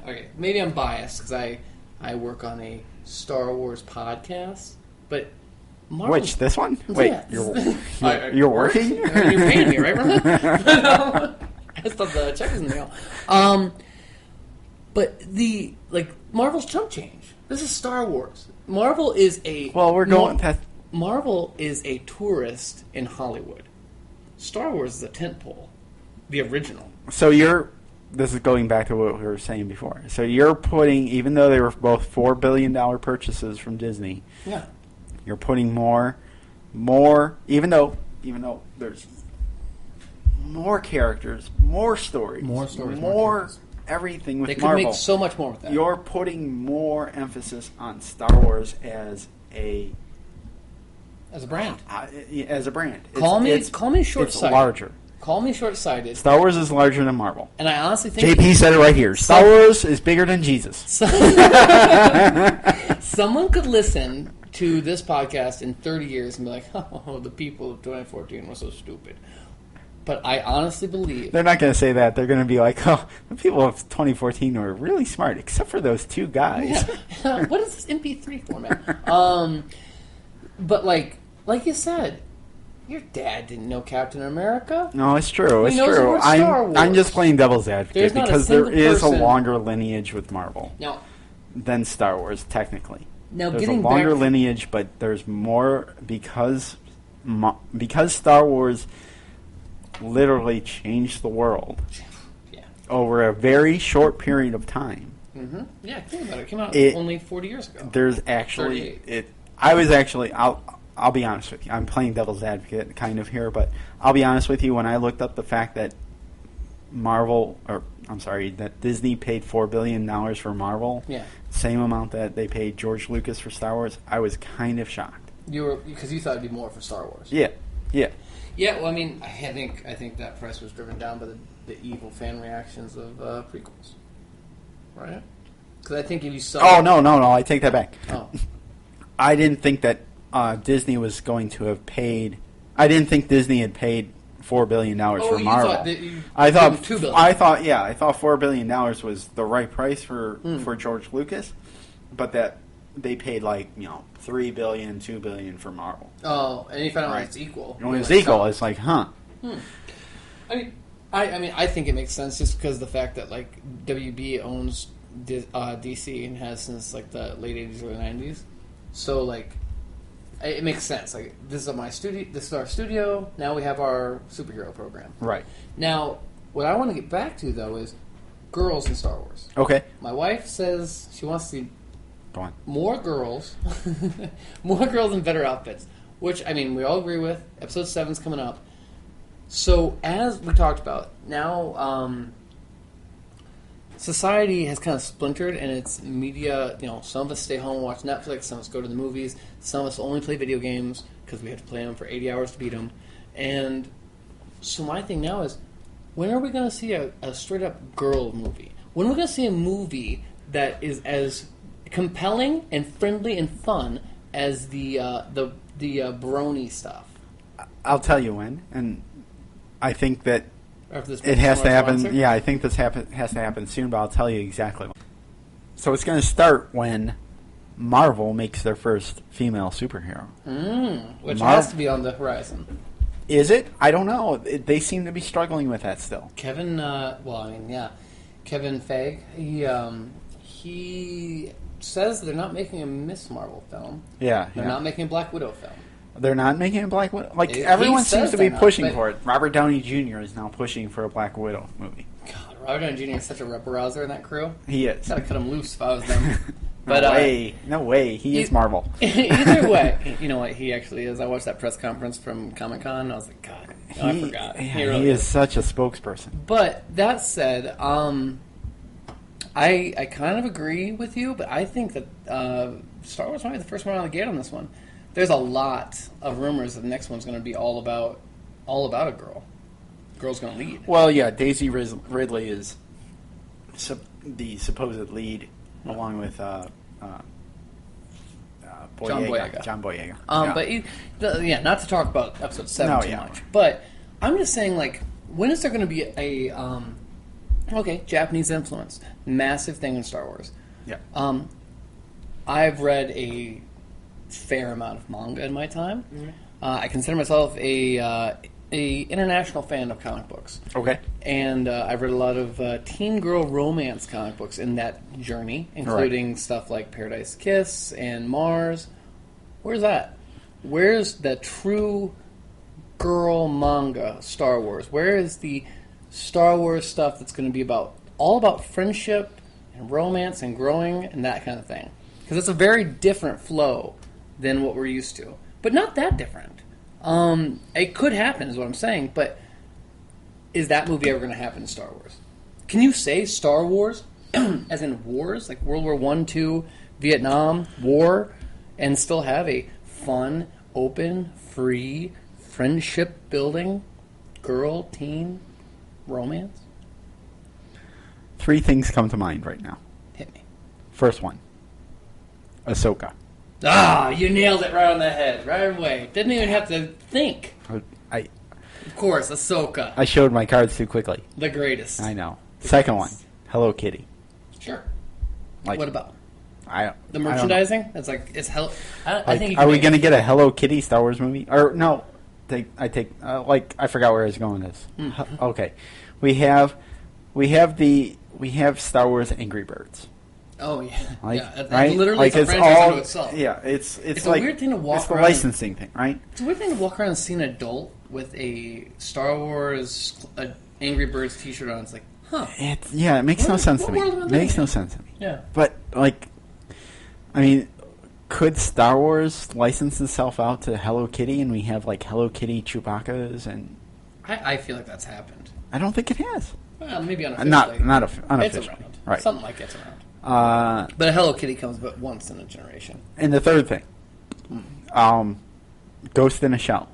okay, maybe I'm biased because I work on a Star Wars podcast, but Marvel. Which this one? Wait, Yeah. you're working? You're paying me, right, Ron? I thought the check was in the mail. But Marvel's chump change. This is Star Wars. Marvel is Marvel is a tourist in Hollywood. Star Wars is a tentpole, the original. So this is going back to what we were saying before. So you're putting, even though they were both $4 billion purchases from Disney, yeah, you're putting more, even though there's more characters, more stories, more everything with Marvel. They could make so much more with that. You're putting more emphasis on Star Wars as a brand. As a brand. Call me short-sighted. It's larger. Call me short-sighted. Star Wars is larger than Marvel. And I honestly think... JP said it right here. Star Wars is bigger than Jesus. Someone could listen to this podcast in 30 years and be like, oh, the people of 2014 were so stupid. But I honestly believe... They're not going to say that. They're going to be like, oh, the people of 2014 were really smart, except for those two guys. Yeah. What is this MP3 format? But like you said, your dad didn't know Captain America. No, it's true. It's knows true. the word Star I'm just playing devil's advocate because there is a person... longer lineage with Marvel than Star Wars, technically. Now, there's a longer lineage, but there's more because Star Wars literally changed the world over a very short period of time. Mm-hmm. Yeah, think about it. It came out only 40 years ago. There's actually... I'll be honest with you. I'm playing devil's advocate kind of here, but I'll be honest with you. When I looked up the fact that that Disney paid $4 billion for Marvel, same amount that they paid George Lucas for Star Wars, I was kind of shocked. Because you thought it'd be more for Star Wars. Yeah. Yeah, well, I mean, I think that price was driven down by the evil fan reactions of prequels, right? Because I think if you saw... Oh, no, I take that back. Oh. I didn't think that Disney was going to have paid... I didn't think Disney had paid $4 billion for Marvel. I thought $2 billion. I thought $4 billion was the right price for George Lucas, but that they paid $3 billion, $2 billion for Marvel. Oh, and you found out it's equal. When it's equal, it's like, huh? I think it makes sense just because of the fact that WB owns DC and has since the late 80s, early 90s. So it makes sense. This is my studio. This is our studio. Now we have our superhero program. Right. Now, what I want to get back to though is girls in Star Wars. Okay. My wife says she wants to see more girls, more girls in better outfits. Which we all agree with. Episode 7's coming up. So as we talked about, now society has kind of splintered, and it's media. Some of us stay home and watch Netflix. Some of us go to the movies. Some of us only play video games because we have to play them for 80 hours to beat them. And so my thing now is, when are we going to see a straight up girl movie? When are we going to see a movie that is as compelling and friendly and fun as the brony stuff? I'll tell you when, and I think that After this it has to happen. sponsor? Yeah, I think this has to happen soon, but I'll tell you exactly when. So it's going to start when Marvel makes their first female superhero. Which has to be on the horizon. Is it? I don't know. They seem to be struggling with that still. Kevin Feige, he says they're not making a Miss Marvel film. Yeah. They're not making a Black Widow film. They're not making a Black Widow. Like, He everyone seems says to be they're not, pushing but- for it. Robert Downey Jr. is now pushing for a Black Widow movie. God, Robert Downey Jr. is such a rep-rouser in that crew. He is. Gotta cut him loose if I was them. No way. He is Marvel. Either way, you know what? He actually is. I watched that press conference from Comic-Con, and I was like, God, I forgot. Yeah, He really he is such a spokesperson. But that said, I kind of agree with you, but I think that Star Wars might be the first one out of the gate on this one. There's a lot of rumors that the next one's going to be all about a girl. Girl's going to lead. Well, yeah, Daisy Ridley is the supposed lead, along with Boyega. John Boyega. But not to talk about episode 7 too much. But I'm just saying, like, when is there going to be a Japanese influence, massive thing in Star Wars? Yeah. I've read a fair amount of manga in my time. Mm-hmm. I consider myself a international fan of comic books. Okay. And I've read a lot of teen girl romance comic books in that journey, including stuff like Paradise Kiss and Mars. Where's that? Where's the true girl manga Star Wars? Where is the Star Wars stuff that's going to be all about friendship and romance and growing and that kind of thing? Because it's a very different flow than what we're used to. But not that different. It could happen, is what I'm saying, but is that movie ever going to happen in Star Wars? Can you say Star Wars, as in wars, like World War I, II, Vietnam, war, and still have a fun, open, free, friendship-building, girl, teen, romance? 3 things come to mind right now. Hit me. First one, Ahsoka. Ah, you nailed it right on the head, right away. Didn't even have to think. Of course, Ahsoka. I showed my cards too quickly. The greatest. I know. Second one, Hello Kitty. Sure. Like, What about I the merchandising? It's like it's hell. I think. You are can we make going to it- get a Hello Kitty Star Wars movie? Or no? I forgot where I was going with this. Okay, we have Star Wars Angry Birds. Oh yeah, Like, yeah. right? Literally, Like, it's a it's franchise all unto itself. yeah. It's a like weird thing to walk It's the around- licensing thing, right? It's a weird thing to walk around and see an adult with a Star Wars Angry Birds T-shirt on. It's like, huh? It makes no sense to me. world am I It makes living no in? sense to me. Yeah. But like, I mean, could Star Wars license itself out to Hello Kitty, and we have like Hello Kitty Chewbacca's, and I feel like that's happened. I don't think it has. Well, maybe unofficially. Unofficially, It's around. right? Something like it's around. But a Hello Kitty comes but once in a generation. And the third thing, Ghost in a Shell.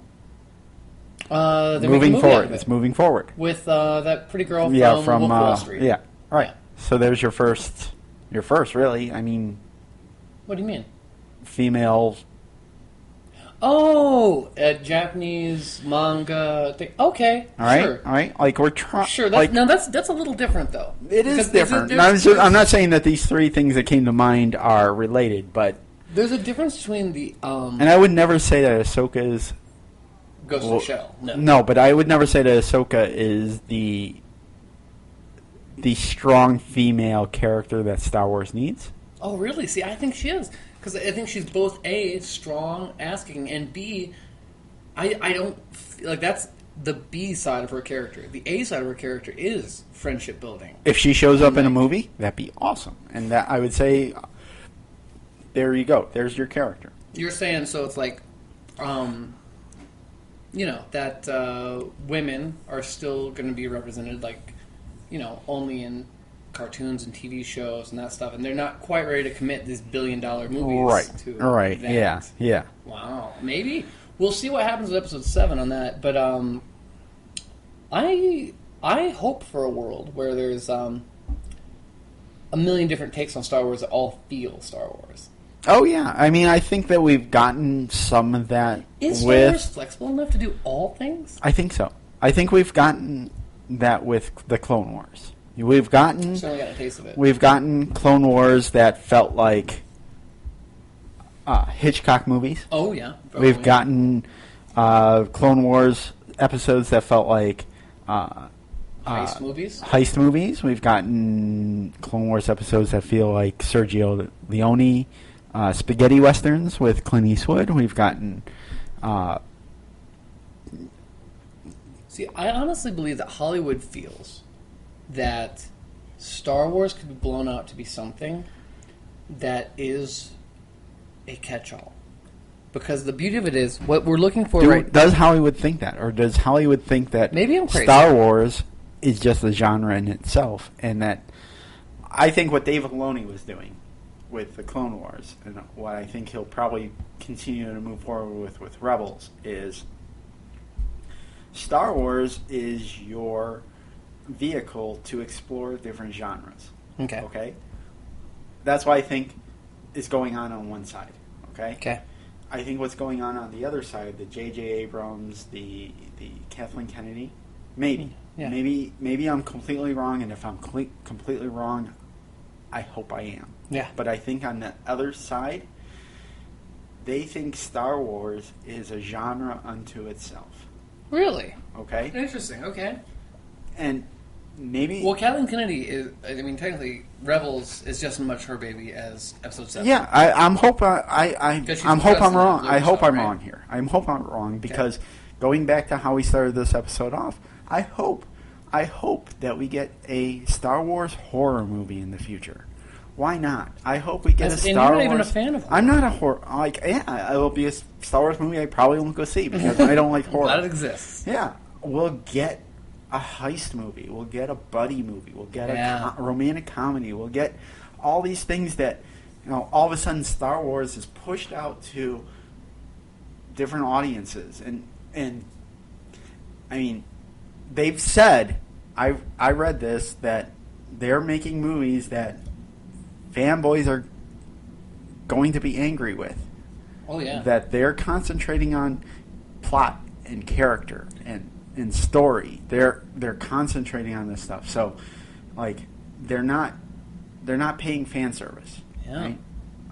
They're making a Moving movie out forward, of it. it's moving forward. With that pretty girl From Wolf of Wall Street. yeah, right. Yeah. So there's your first really. I mean, What do you mean? female. Oh, a Japanese manga thing. Okay, All right, sure. all right. Like we're trying. Sure, like, that's a little different though. it is Because different. there's- I'm not saying that these 3 things that came to mind are related, but There's a difference between the and I would never say that Ahsoka is. Ghost in the Shell. No. No, but I would never say that Ahsoka is the strong female character that Star Wars needs. Oh, really? See, I think she is. Because I think she's both A, strong, asking, and B, I don't feel like that's the B side of her character. The A side of her character is friendship building. If she shows up in a movie, that'd be awesome. And that I would say, there you go. There's your character. You're saying, so it's like, that women are still going to be represented, like, only in cartoons and TV shows and that stuff, and they're not quite ready to commit these billion-dollar movies to Right. that. Yeah. Wow. Maybe we'll see what happens with episode 7 on that. But I hope for a world where there's a million different takes on Star Wars that all feel Star Wars. Oh yeah, I mean, I think that we've gotten some of that. Is Star Wars flexible enough to do all things? I think so. I think we've gotten that with the Clone Wars. We've gotten. Certainly got a taste of it. We've gotten Clone Wars that felt like Hitchcock movies. Oh yeah. We've gotten Clone Wars episodes that felt like heist movies. Heist movies. We've gotten Clone Wars episodes that feel like Sergio Leone spaghetti westerns with Clint Eastwood. We've gotten. See, I honestly believe that Hollywood feels that Star Wars could be blown out to be something that is a catch-all. Because the beauty of it is, what we're looking for Does Hollywood think that? Or does Hollywood think that maybe I'm crazy. Star Wars is just a genre in itself? And that I think what Dave Filoni was doing with the Clone Wars, and what I think he'll probably continue to move forward with Rebels, is Star Wars is your vehicle to explore different genres. Okay? That's why I think is going on one side. Okay? I think what's going on the other side, the J.J. Abrams, the Kathleen Kennedy, maybe I'm completely wrong, and if I'm completely wrong, I hope I am. Yeah. But I think on the other side, they think Star Wars is a genre unto itself. Really? Okay. Interesting. Okay. And maybe. Well, Kathleen Kennedy is. I mean, technically, Rebels is just as much her baby as Episode 7. Yeah, I'm hope I'm wrong. I hope I'm wrong here. I hope I'm wrong because going back to how we started this episode off, I hope that we get a Star Wars horror movie in the future. Why not? I hope we get a Star Wars. And you're not even a fan of horror. I'm not a horror. It will be a Star Wars movie I probably won't go see because I don't like horror. That exists. Yeah, we'll get a heist movie. We'll get a buddy movie. We'll get a romantic comedy. We'll get all these things that, all of a sudden Star Wars is pushed out to different audiences. And I mean, they've said, I read this, that they're making movies that fanboys are going to be angry with. Oh, yeah. That they're concentrating on plot and character and story. They're concentrating on this stuff. So, like, they're not paying fan service. Yeah. Right?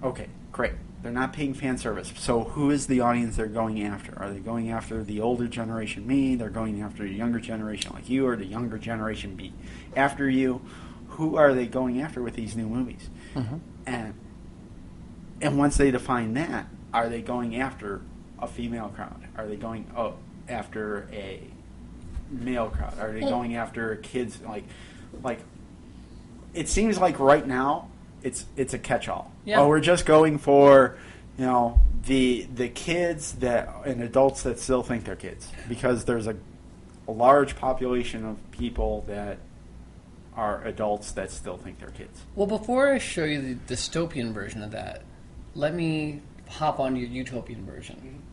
Okay, great. They're not paying fan service. So who is the audience they're going after? Are they going after the older generation, me? They're going after the younger generation like you, or the younger generation be after you? Who are they going after with these new movies? Mm-hmm. And once they define that, are they going after a female crowd? Are they going after a male crowd? Are they going after kids? Like it seems like right now it's a catch-all. Yeah. Oh, we're just going for the kids and adults that still think they're kids, because there's a large population of people that are adults that still think they're kids. Well, before I show you the dystopian version of that, let me hop on your utopian version.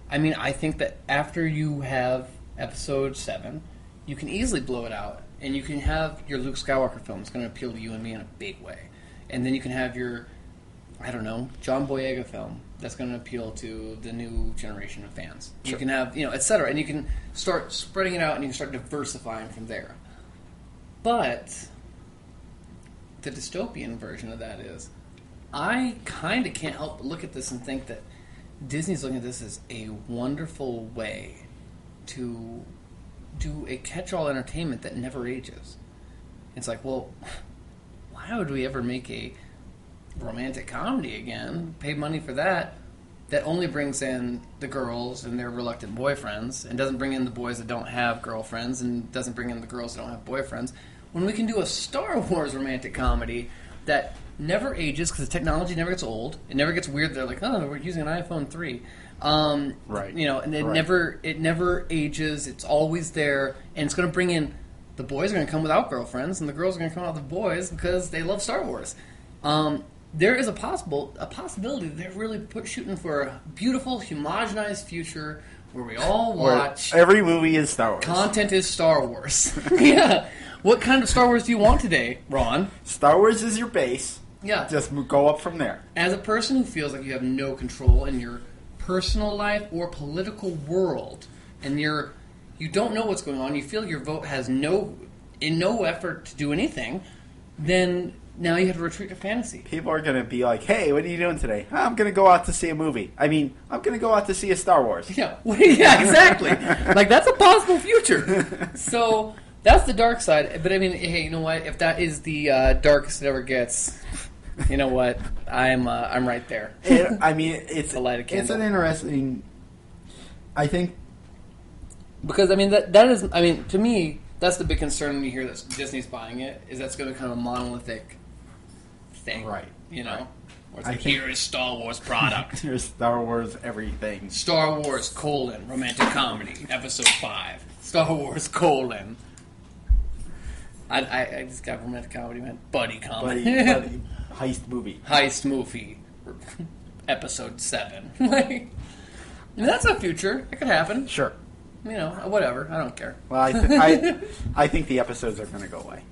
I mean, I think that after you have Episode 7, you can easily blow it out, and you can have your Luke Skywalker film. It's going to appeal to you and me in a big way. And then you can have your, I don't know, John Boyega film that's going to appeal to the new generation of fans. Sure. You can have, et cetera. And you can start spreading it out, and you can start diversifying from there. But the dystopian version of that is, I kind of can't help but look at this and think that Disney's looking at this as a wonderful way to do a catch-all entertainment that never ages. It's like, well, why would we ever make a romantic comedy again, pay money for that only brings in the girls and their reluctant boyfriends, and doesn't bring in the boys that don't have girlfriends, and doesn't bring in the girls that don't have boyfriends, when we can do a Star Wars romantic comedy that never ages, because the technology never gets old, it never gets weird. They're like, oh, we're using an iPhone 3. Right. And it never ages. It's always there, and it's going to bring in, the boys are going to come without girlfriends, and the girls are going to come out with boys because they love Star Wars. There is a possibility that they're really shooting for a beautiful, homogenized future where we all watch. Where every movie is Star Wars. Content is Star Wars. Yeah. What kind of Star Wars do you want today, Ron? Star Wars is your base. Yeah. Just go up from there. As a person who feels like you have no control in your personal life or political world, and you don't know what's going on, you feel your vote has no effort to do anything, then now you have to retreat to fantasy. People are going to be like, hey, what are you doing today? I'm going to go out to see a movie. I'm going to go out to see a Star Wars. Yeah, yeah, exactly. Like, that's a possible future. So, that's the dark side. But, I mean, hey, you know what? If that is the darkest it ever gets, you know what? I'm right there. It's to light a candle. It's an interesting... I think... Because, I mean, that is... I mean, to me, that's the big concern when you hear that Disney's buying it, is that's going to become a monolithic thing. Right. You know? Right. Where it's like, here is Star Wars product. Here's Star Wars everything. Star Wars, romantic comedy, episode 5. Star Wars, I just got romantic comedy, man. Buddy comedy. Buddy, heist movie. Heist movie. Episode 7. Like, I mean, that's a future. It could happen. Sure. You know, whatever. I don't care. Well, I think the episodes are going to go away.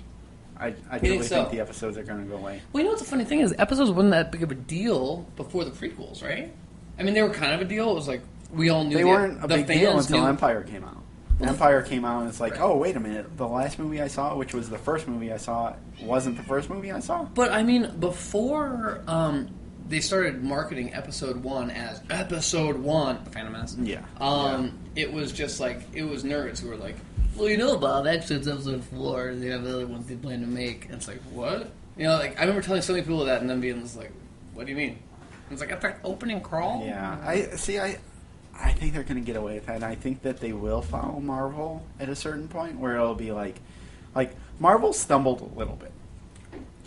I really think the episodes are going to go away. Well, you know what's the funny thing is, episodes wasn't that big of a deal before the prequels, right? I mean, they were kind of a deal. It was like, we all knew they weren't a big deal until Empire came out. Empire came out and it's like, oh, wait a minute. The last movie I saw, which was the first movie I saw, wasn't the first movie I saw? But, I mean, before they started marketing Episode 1 as Episode 1, The Phantom Menace. Yeah. It was just like, it was nerds who were like, well, you know, Bob, actually it's Episode 4, and they have the other ones they plan to make. And it's like, what? You know, like, I remember telling so many people that and then being just like, what do you mean? And it's like, after opening crawl? Yeah. I think they're going to get away with that. And I think that they will follow Marvel at a certain point where it'll be like Marvel stumbled a little bit.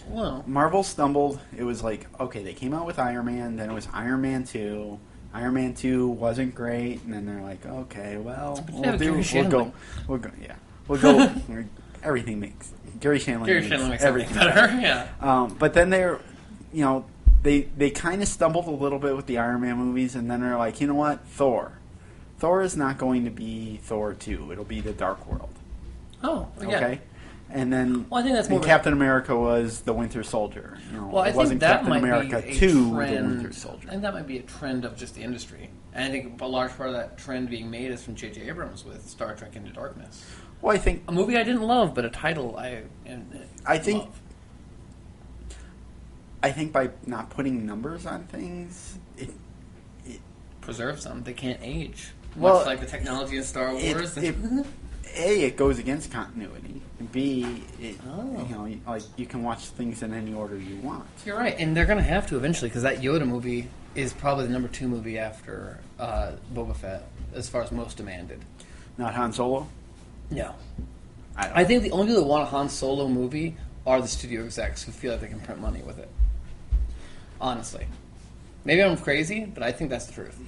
Well, Marvel stumbled. It was like, okay, they came out with Iron Man, then it was Iron Man 2. Iron Man 2 wasn't great, and then they're like, okay, well, we'll go, everything makes, Gary Shandling makes everything better. Yeah. But then they kind of stumbled a little bit with the Iron Man movies, and then they're like, you know what, Thor is not going to be Thor 2, it'll be the Dark World. Oh, yeah. Okay? And then I think that's more Captain America was the Winter Soldier. I think that might be a trend. The Winter Soldier. I think that might be a trend of just the industry. And I think a large part of that trend being made is from J.J. Abrams with Star Trek Into Darkness. Well, I think... A movie I didn't love, but a title I love. I think by not putting numbers on things, it preserves them. They can't age. Well, much like the technology in Star Wars. It goes against continuity. B, you can watch things in any order you want. You're right, and they're going to have to eventually, because that Yoda movie is probably the number 2 movie after Boba Fett, as far as most demanded. Not Han Solo? No. I think the only people that want a Han Solo movie are the studio execs who feel like they can print money with it. Honestly. Maybe I'm crazy, but I think that's the truth.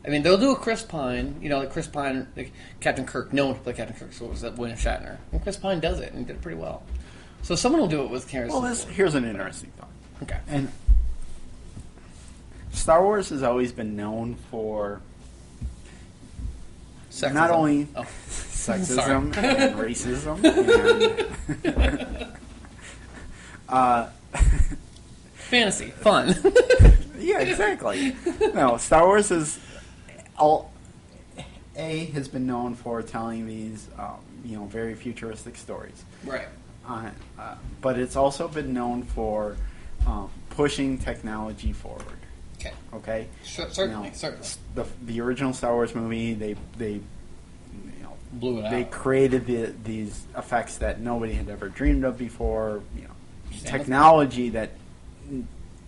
I mean, they'll do a Chris Pine, Captain Kirk. No one can play Captain Kirk, so it was William Shatner. And Chris Pine does it, and he did it pretty well. So someone will do it with Harrison. Well, here's an interesting thought. Okay. And Star Wars has always been known for sexism. Not only sexism and racism and fantasy, fun. Yeah, exactly. No, Star Wars is has been known for telling these very futuristic stories. Right. But it's also been known for pushing technology forward. Okay. Okay. Certainly. The original Star Wars movie, they blew it out. They created these effects that nobody had ever dreamed of before. Technology that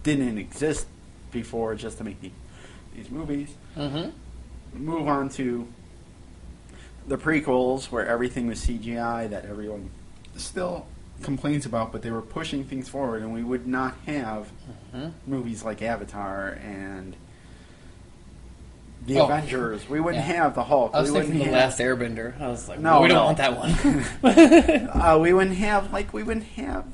didn't exist before, just to make these movies. Mm-hmm. Move on to the prequels, where everything was CGI that everyone still complains about, but they were pushing things forward, and we would not have movies like Avatar and the Avengers. We wouldn't have the Hulk. I was thinking The Last Airbender. I was like, no, we don't want that one. We wouldn't have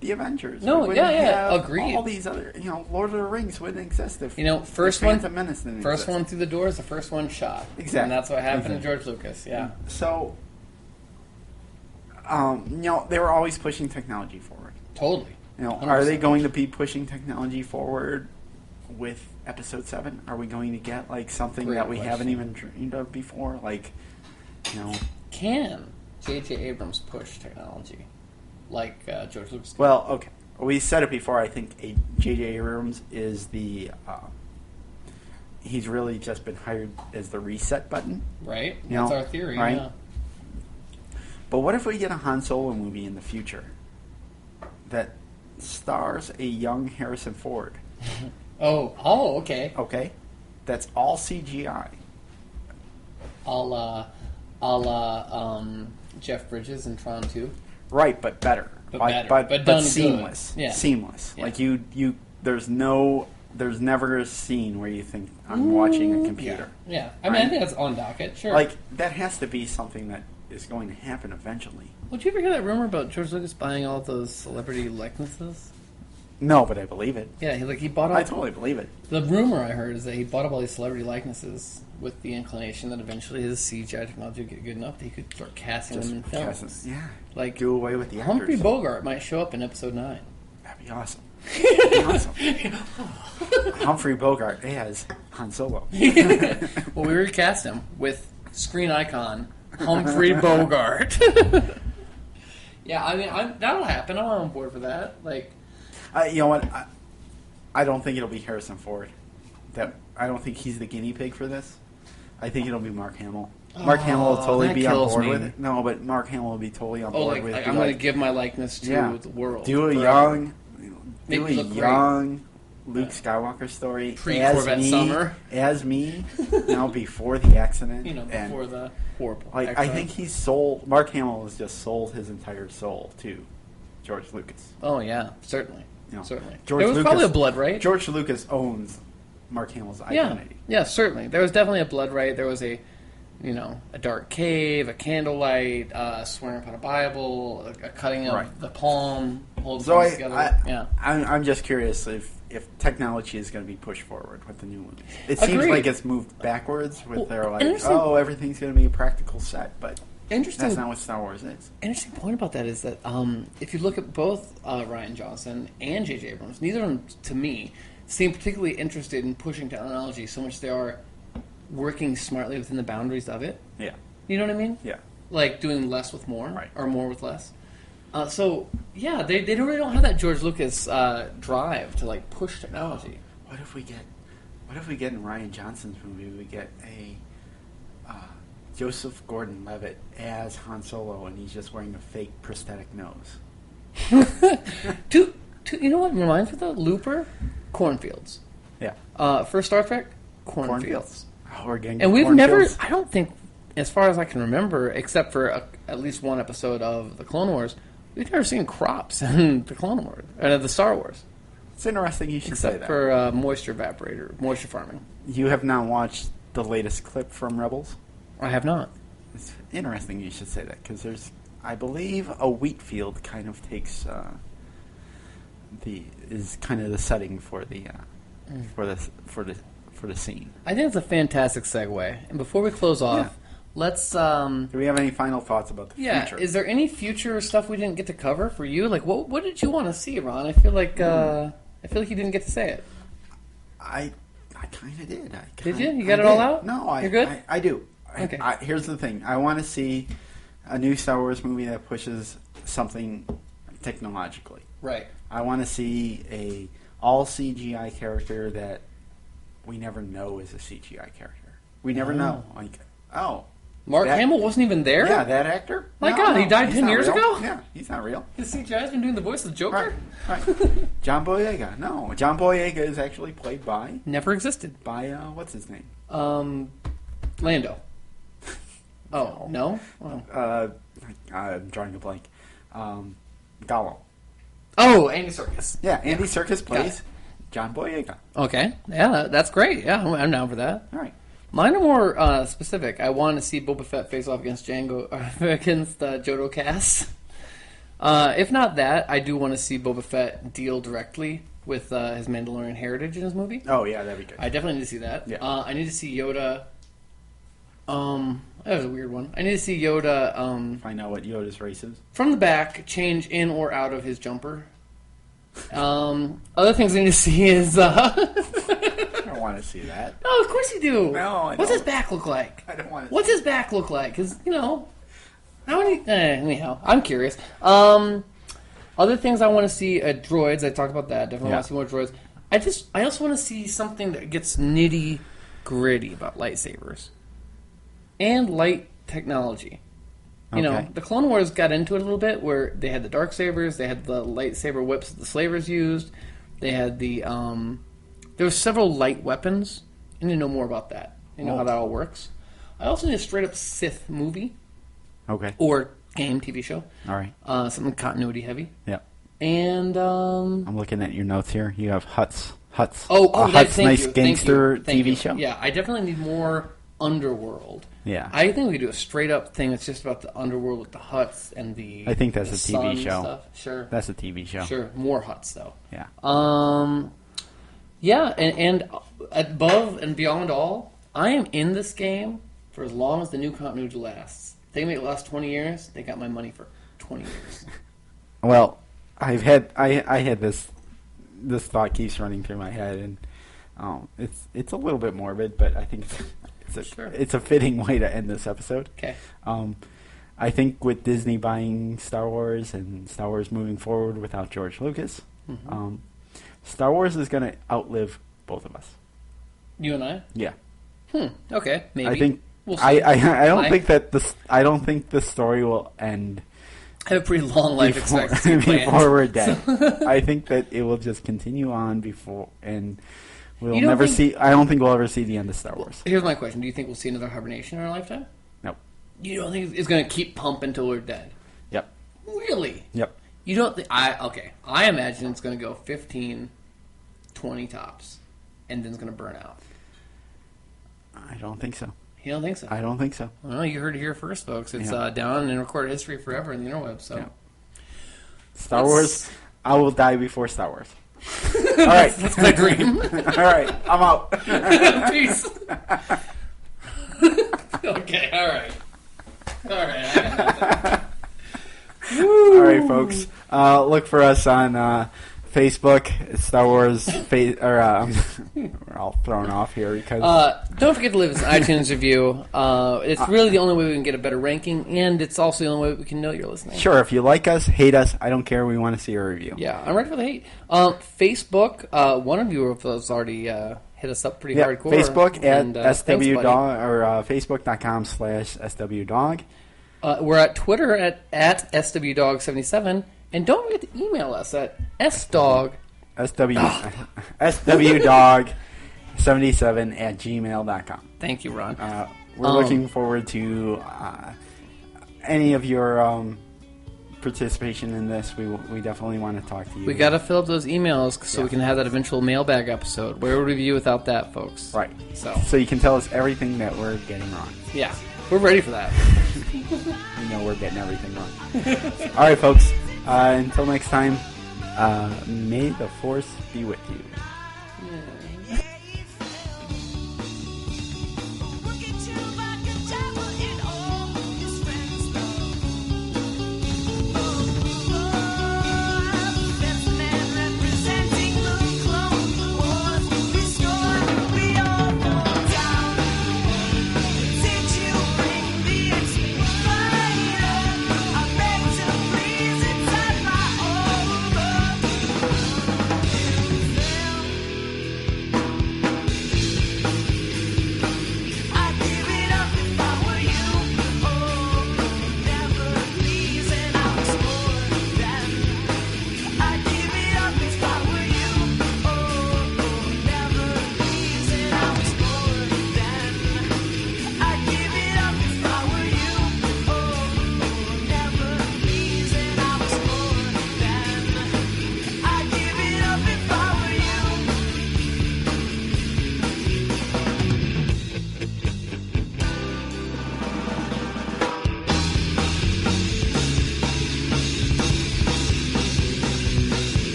the Avengers. No, agreed. All these other, Lord of the Rings wouldn't exist if first Phantom Menace didn't first exist. one through the doors, the first one shot. Exactly, and that's what happened to George Lucas. Yeah. So, they were always pushing technology forward. Totally. You know, 100%. are they going to be pushing technology forward with Episode 7? Are we going to get like something Great that we question. haven't even dreamed of before? Like, you know, Can J.J. Abrams push technology like George Lucas? well, okay. We said it before. I think J.J. Abrams is the. He's really just been hired as the reset button. Right? You That's know, our theory, right? yeah. But what if we get a Han Solo movie in the future that stars a young Harrison Ford? Oh, okay. Okay, that's all CGI. A la Jeff Bridges in Tron 2. Right, but better. But Like, better. But done seamless. good. Yeah. Seamless. Yeah. Like you. There's never a scene where you think I'm watching a computer. Yeah. I mean, I think that's on docket, sure. Like that has to be something that is going to happen eventually. Would you ever hear that rumor about George Lucas buying all those celebrity likenesses? No, but I believe it. Yeah, he bought up. I totally believe it. The rumor I heard is that he bought up all these celebrity likenesses with the inclination that eventually his CGI technology would get good enough that he could start casting them in films. Yeah. Like Do away with the Humphrey actors. Bogart might show up in Episode 9. That'd be awesome. That'd be awesome. Humphrey Bogart as Han Solo. Well, we recast him with screen icon Humphrey Bogart. Yeah, I mean, that'll happen. I'm on board for that. Like, You know what? I don't think it'll be Harrison Ford. I don't think he's the guinea pig for this. I think it'll be Mark Hamill. Mark Hamill will totally that be on kills board me. with it. No, but Mark Hamill will be totally on board with it. I'm going to give my likeness to the world. Do a forever. young, Make do me a look great. young Luke Skywalker story Pre-Corvette Summer. as me. Now before the accident, Before the horrible. like I accident. think he's sold. Mark Hamill has just sold his entire soul to George Lucas. Oh yeah, certainly, You know, certainly. George There was Lucas, probably a blood right. George Lucas owns Mark Hamill's identity. Yeah, certainly. There was definitely a blood right. There was a dark cave, a candlelight, swearing upon a Bible, a cutting of Right. the palm, holding So things together. I'm just curious if technology is going to be pushed forward with the new movies. It seems Agreed. like it's moved backwards with their interesting- everything's going to be a practical set, but Interesting. that's not what Star Wars is. Interesting point about that is that if you look at both Rian Johnson and J.J. Abrams, neither of them, to me, seem particularly interested in pushing technology so much they are working smartly within the boundaries of it. Yeah, You know what I mean? yeah. Like doing less with more, Right. or more with less. So yeah, they really don't have that George Lucas drive to like push technology. What if we get in Rian Johnson's movie? We get a Joseph Gordon-Levitt as Han Solo, and he's just wearing a fake prosthetic nose. You know what reminds me of that? Looper, cornfields. Yeah, For Star Trek, cornfields. Oh, we're getting And we've never, cornfields? I don't think, as far as I can remember, except for at least one episode of the Clone Wars, we've never seen crops in the Clone Wars, the Star Wars, It's interesting you should say except that. for moisture evaporator, moisture farming. You have not watched the latest clip from Rebels? I have not. It's interesting you should say that because there's, I believe, a wheat field kind of takes is kind of the setting for the for the scene. I think it's a fantastic segue. And before we close off, let's. Do we have any final thoughts about the future? Is there any future stuff we didn't get to cover for you? Like, what did you want to see, Ron? I feel like you didn't get to say it. I kind of did. Did you? You got it all out? No, You're good? I do. Okay. Here's the thing. I want to see a new Star Wars movie that pushes something technologically. Right. I want to see a all CGI character that we never know is a CGI character. We never know. Like, Mark Hamill wasn't even there? Yeah, that actor. My God, he died he's 10 not years real. ago? Yeah, he's not real. The CGI's been doing the voice of the Joker? Right. John Boyega. No, John Boyega is actually played by Never existed. what's his name? Lando. Oh, no? Oh, I'm drawing a blank. Gollum. oh Andy Serkis. Yeah, Andy Serkis Got plays John Boyega. Okay. Yeah, that's great. Yeah, I'm down for that. All right. Mine are more specific. I want to see Boba Fett face off against against Jodo Cass. If not that, I do want to see Boba Fett deal directly with his Mandalorian heritage in his movie. Oh yeah, that'd be good. I definitely need to see that. Yeah. I need to see Yoda. That was a weird one. I need to see Yoda Find out what Yoda's race is. from the back change in or out of his jumper. Other things I need to see is. I don't want to see that. Oh, of course you do. No, I What's don't. his back look like? I don't want to. What's his back look like? Because how many? Anyhow, I'm curious. Other things I want to see droids. I talked about that. Definitely want to see more droids. I also want to see something that gets nitty gritty about lightsabers and light technology. You know, the Clone Wars got into it a little bit, where they had the dark sabers, they had the lightsaber whips that the slavers used, they had the there were several light weapons. I need to know more about that. You know how that all works. I also need a straight up Sith movie. Okay. Or game, TV show. All right. Something continuity heavy. Yeah. And I'm looking at your notes here. You have Huts. Thank nice you, gangster thank you. TV show. Yeah, I definitely need more underworld. Yeah. I think we could do a straight up thing that's just about the underworld with the huts and the. I think that's the a TV sun show. Stuff. Sure. That's a TV show. Sure, more huts though. Yeah. Yeah, and above and beyond all, I am in this game for as long as the new continuity lasts. If they make it last 20 years, they got my money for 20 years. Well, I had this thought keeps running through my head, and it's a little bit morbid, but I think it's a fitting way to end this episode. Okay. I think with Disney buying Star Wars and Star Wars moving forward without George Lucas, Star Wars is going to outlive both of us. You and I? Yeah. Okay. Maybe. I think we'll see. I don't think that I don't think the story will end. I have a pretty long life expectancy before we're dead. I think that it will just continue on and we'll never see. I don't think we'll ever see the end of Star Wars. Here's my question: do you think we'll see another hibernation in our lifetime? Nope. You don't think it's going to keep pumping until we're dead? Yep. Really? Yep. You don't think? I imagine it's going to go 15, 20 tops, and then it's going to burn out. I don't think so. You don't think so? I don't think so. Well, you heard it here first, folks. It's down in recorded history forever in the interweb. So, Star Wars, I will die before Star Wars. All right, that's my dream. All right, I'm out. Peace. Okay, all right. All right, folks. Look for us on Facebook, Star Wars. We're all thrown off here because. Don't forget to leave us an iTunes review. It's really the only way we can get a better ranking, and it's also the only way we can know you're listening. Sure, if you like us, hate us, I don't care. We want to see a review. Yeah, I'm ready for the hate. Facebook, one of you of us already hit us up pretty hardcore. Facebook at SWDog or facebook.com/SWDog. We're at Twitter at SWDog77. And don't forget to email us at SWDog77@gmail.com. Thank you, Ron. We're looking forward to any of your participation in this. We definitely want to talk to you. We got to fill up those emails so we can have that eventual mailbag episode. Where would we be without that, folks? Right. So you can tell us everything that we're getting wrong. Yeah, we're ready for that. We know we're getting everything wrong. All right, folks. Until next time, may the Force be with you.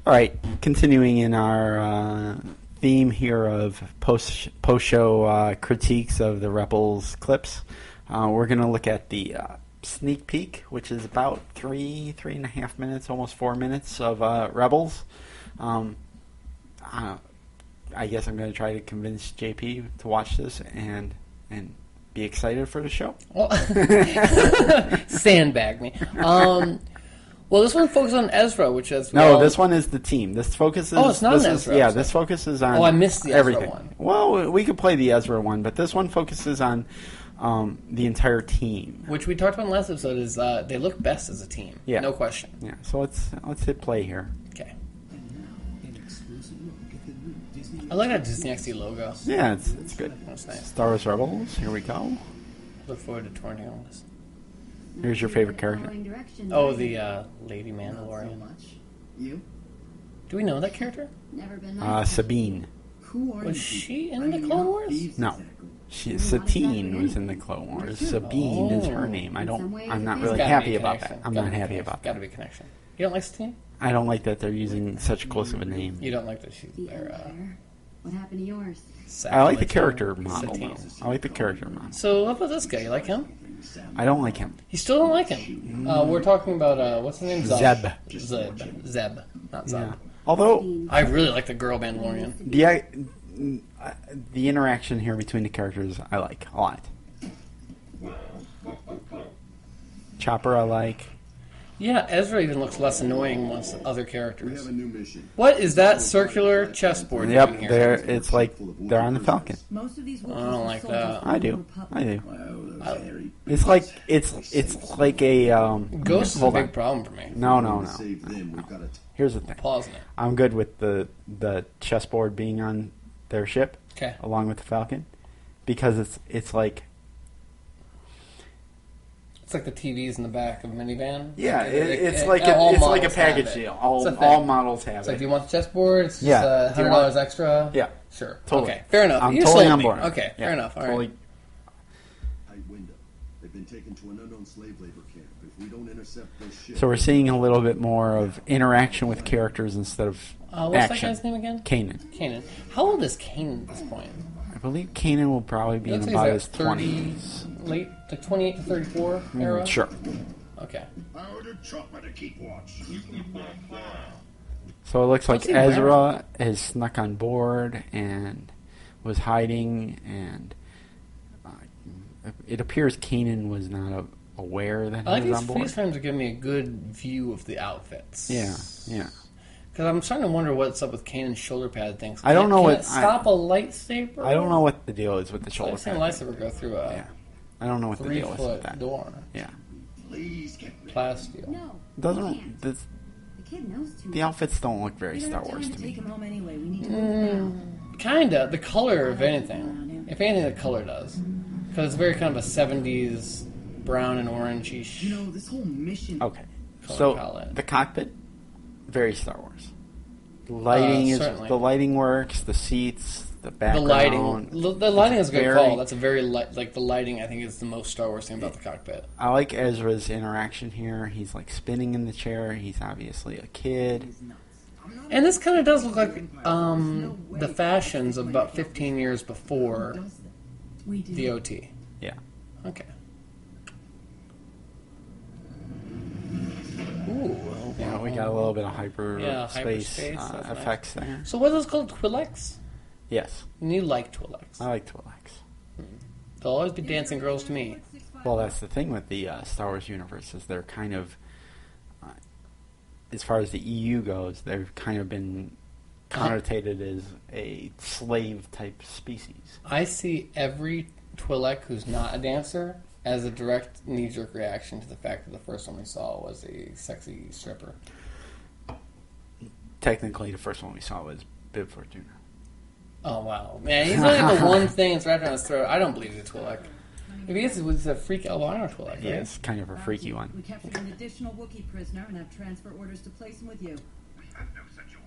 All right, continuing in our theme here of post-show critiques of the Rebels clips, we're going to look at the sneak peek, which is about 3.5 minutes, almost 4 minutes of Rebels. I guess I'm going to try to convince JP to watch this and be excited for the show. Well, sandbag me. Well, this one focuses on Ezra, which is... this one is the team. This focuses... Oh, it's not an Ezra. Yeah, this focuses on... Oh, I missed the everything. Ezra one. Well, we could play the Ezra one, but this one focuses on the entire team. Which we talked about in the last episode is they look best as a team. Yeah. No question. Yeah, so let's hit play here. Okay. I like that Disney XD logo. Yeah, it's good. That's nice. Star Wars Rebels, here we go. Look forward to touring on this. Here's your favorite character. Oh, the Lady Mandalorian. You? Do we know that character? Sabine. Was she in the Clone Wars? No. Satine was in the Clone Wars. Sabine is her name. I'm not really happy about that. I'm not happy about that. Gotta be a connection. You don't like Satine? I don't like that they're using such close of a name. You don't like that she's there. What happened to yours? I like the character model, though. I like the character model. So, how about this guy? You like him? I don't like him. You still don't like him? We're talking about, what's his name? Zeb. Zeb. Not Zeb. Yeah. Although... I really like the girl Mandalorian. The interaction here between the characters, I like a lot. Chopper, I like. Yeah, Ezra even looks less annoying than other characters. We have a new mission. What is that circular chessboard? Yep, it's like they're on the Falcon. Most of these I don't like that. I do. It's like a Ghost is a big problem for me. No. Here's the thing. Pausing it. I'm good with the chessboard being on their ship, okay, along with the Falcon, because it's like. It's like the TVs in the back of a minivan. Yeah, it's like a package deal. All models have it. So if you want the chessboard, it's just $100 extra. Yeah, sure. Totally. Okay, fair enough. I'm totally on board. Okay, fair enough. All right. Tight window. They've been taken to an unknown slave labor camp. If we don't intercept those ships... So we're seeing a little bit more of interaction with characters instead of what's action. That guy's name again? Kanan. How old is Kanan at this point? I believe Kanan will probably be in about his 20s. Late, like 28 to 34 era? Sure. Okay. So it looks like Ezra has snuck on board and was hiding, and it appears Kanan was not aware that he was on board. These frames are giving me a good view of the outfits. Yeah. Because I'm starting to wonder what's up with Kanan's shoulder pad things. I don't know what... Can it stop a lightsaber? I don't know what the deal is with the shoulder pad. I've seen a lightsaber go through a... Yeah. I don't know what the deal is with that. door. Yeah. Plasteel. No. Doesn't... The kid knows too much. The outfits don't look very Star Wars to me. Kinda. The color, if anything. If anything, the color does. Because it's very kind of a 70s brown and orange-ish. You know, this whole mission... Okay. So, palette. the cockpit, very Star Wars. The lighting works, the seats, the background. The lighting is a good call. That's a very the lighting I think is the most Star Wars thing about the cockpit. I like Ezra's interaction here. He's like spinning in the chair. He's obviously a kid. And this kind of does look like the fashions of about 15 years before the OT. Yeah. Okay. Ooh. Yeah, we got a little bit of hyperspace effects nice. there. So what is this called? Twi'leks? Yes. And you like Twi'leks? I like Twi'leks. They'll always be dancing girls to me. Well, that's the thing with the Star Wars universe is they're kind of, as far as the EU goes, they've kind of been connotated as a slave-type species. I see every Twi'lek who's not a dancer as a direct knee-jerk reaction to the fact that the first one we saw was a sexy stripper. Technically, the first one we saw was Bib Fortuna. Oh, wow. Man, he's only the one thing that's wrapped around his throat. I don't believe he's a Twi'lek. If he is, it's a freak albino Twi'lek, right? Yeah, it's kind of a freaky one. We captured an additional Wookiee prisoner and have transfer orders to place him with you. We have no such orders.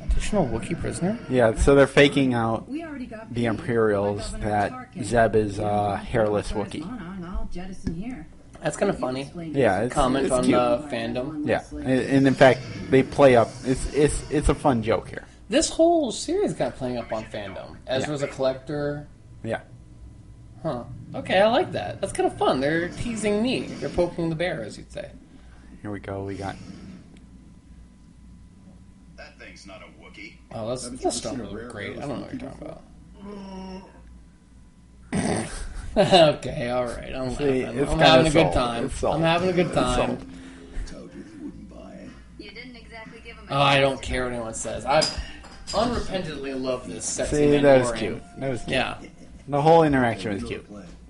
Additional Wookiee prisoner? Yeah, so they're faking out We already got the Imperials that Zeb is a hairless Wookiee. I'll jettison here. That's kind of funny. Yeah, it's Comment it's on cute. the fandom. Yeah, and in fact, they play up. It's a fun joke here. This whole series got playing up on fandom. Ezra's a collector. Yeah. Huh. Okay, I like that. That's kind of fun. They're teasing me. They're poking the bear, as you'd say. Here we go. We got. That thing's not a Wookiee. Oh, that's still great. I don't know what you're talking about. Okay, all right. I'm having a good time. I'm having a good time. Told you they wouldn't buy it. You didn't exactly give him Oh, I don't care what anyone says. I unrepentantly love this sexy See, Mandalorian. that was cute. That was cute. Yeah. The whole interaction was cute.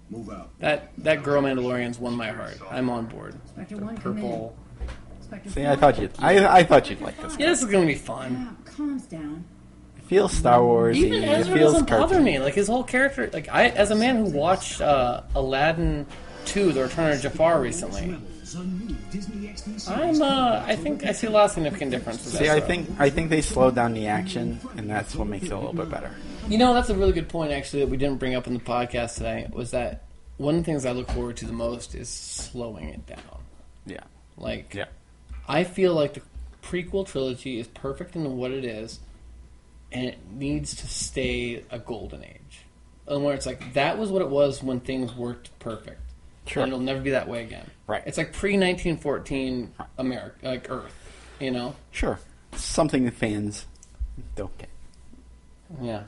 Move out. That girl Mandalorian's won my heart. I'm on board. Inspector One, come Purple. See, I thought you'd like this. Yeah, this is gonna be fun. Oh, calms down. It feels Star Warsy. Even It Ezra feels doesn't bother cartoony. me. Like his whole character. Like as a man who watched Aladdin 2: The Return of Jafar recently, I think I see a lot of significant difference. With See, Ezra. I think they slowed down the action, and that's what makes it a little bit better. You know, that's a really good point, actually, that we didn't bring up in the podcast today, was that one of the things I look forward to the most is slowing it down. Yeah. Like, Yeah. I feel like the prequel trilogy is perfect in what it is, and it needs to stay a golden age. And where it's like, that was what it was when things worked perfect. Sure. And it'll never be that way again. Right. It's like pre-1914 America, like Earth, you know? Sure. Something that fans don't get. Yeah.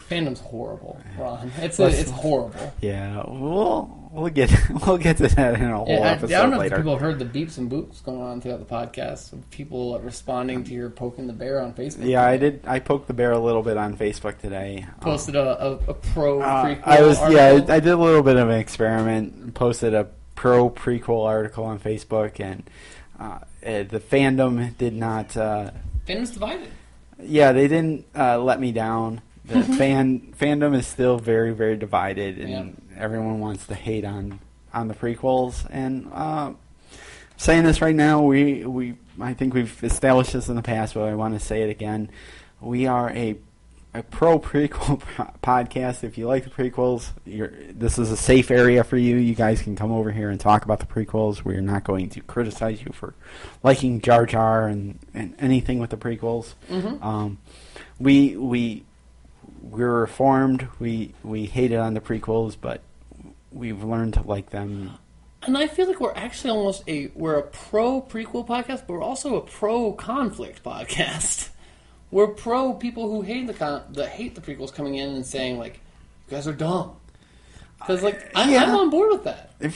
Fandom's horrible, Ron. It's Let's- horrible. Yeah, we'll get to that in a whole episode I don't know later. if people have heard the beeps and boops going on throughout the podcast. Of people responding to your poking the bear on Facebook. Yeah, I did. I poked the bear a little bit on Facebook today. Posted a pro prequel. I did a little bit of an experiment. Posted a pro prequel article on Facebook, and the fandom did not. Fandom's divided. Yeah, they didn't let me down. The fandom is still very, very divided, and everyone wants to hate on the prequels. And saying this right now, I think we've established this in the past, but I want to say it again. We are a pro prequel podcast. If you like the prequels, this is a safe area for you. You guys can come over here and talk about the prequels. We're not going to criticize you for liking Jar Jar and anything with the prequels. Mm-hmm. We're reformed. We hated on the prequels, but we've learned to like them. And I feel like we're actually we're a pro prequel podcast, but we're also a pro conflict podcast. We're pro people who hate hate the prequels coming in and saying like, "You guys are dumb." Because I'm on board with that. If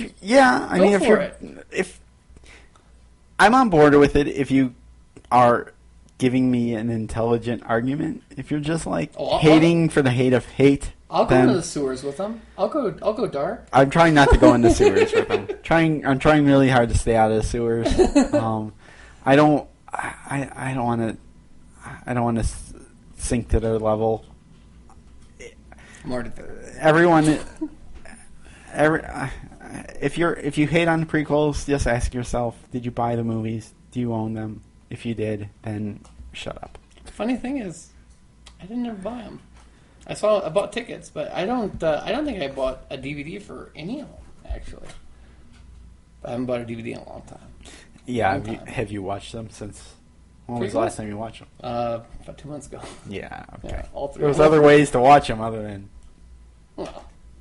I'm on board with it, if you are giving me an intelligent argument. If you're just hating for the hate of hate, I'll go into the sewers with them. I'll go dark. I'm trying not to go into sewers with them. I'm trying really hard to stay out of the sewers. I don't want to sink to their level. If you hate on the prequels, just ask yourself: did you buy the movies? Do you own them? If you did, then shut up. The funny thing is, I didn't ever buy them. I bought tickets, but I don't think I bought a DVD for any of them, actually. I haven't bought a DVD in a long time. Yeah, have you watched them since? When was the last time you watched them? About 2 months ago. Yeah, okay. Yeah, all three. There's other ways to watch them other than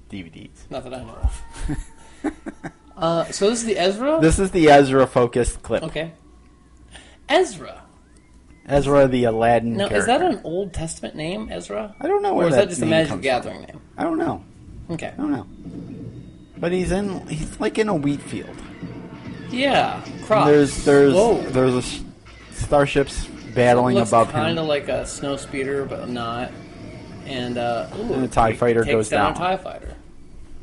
DVDs. Not that I know of. So this is the Ezra? This is the Ezra-focused clip. Okay. Ezra, the Aladdin character. Is that an Old Testament name, Ezra? I don't know where or is that just a Magic comes Gathering from. name? I don't know. Okay. I don't know. But he's like in a wheat field. Yeah, crops. There's starships battling above him. Kind of like a snow speeder, but not. And a TIE fighter goes down. A TIE fighter.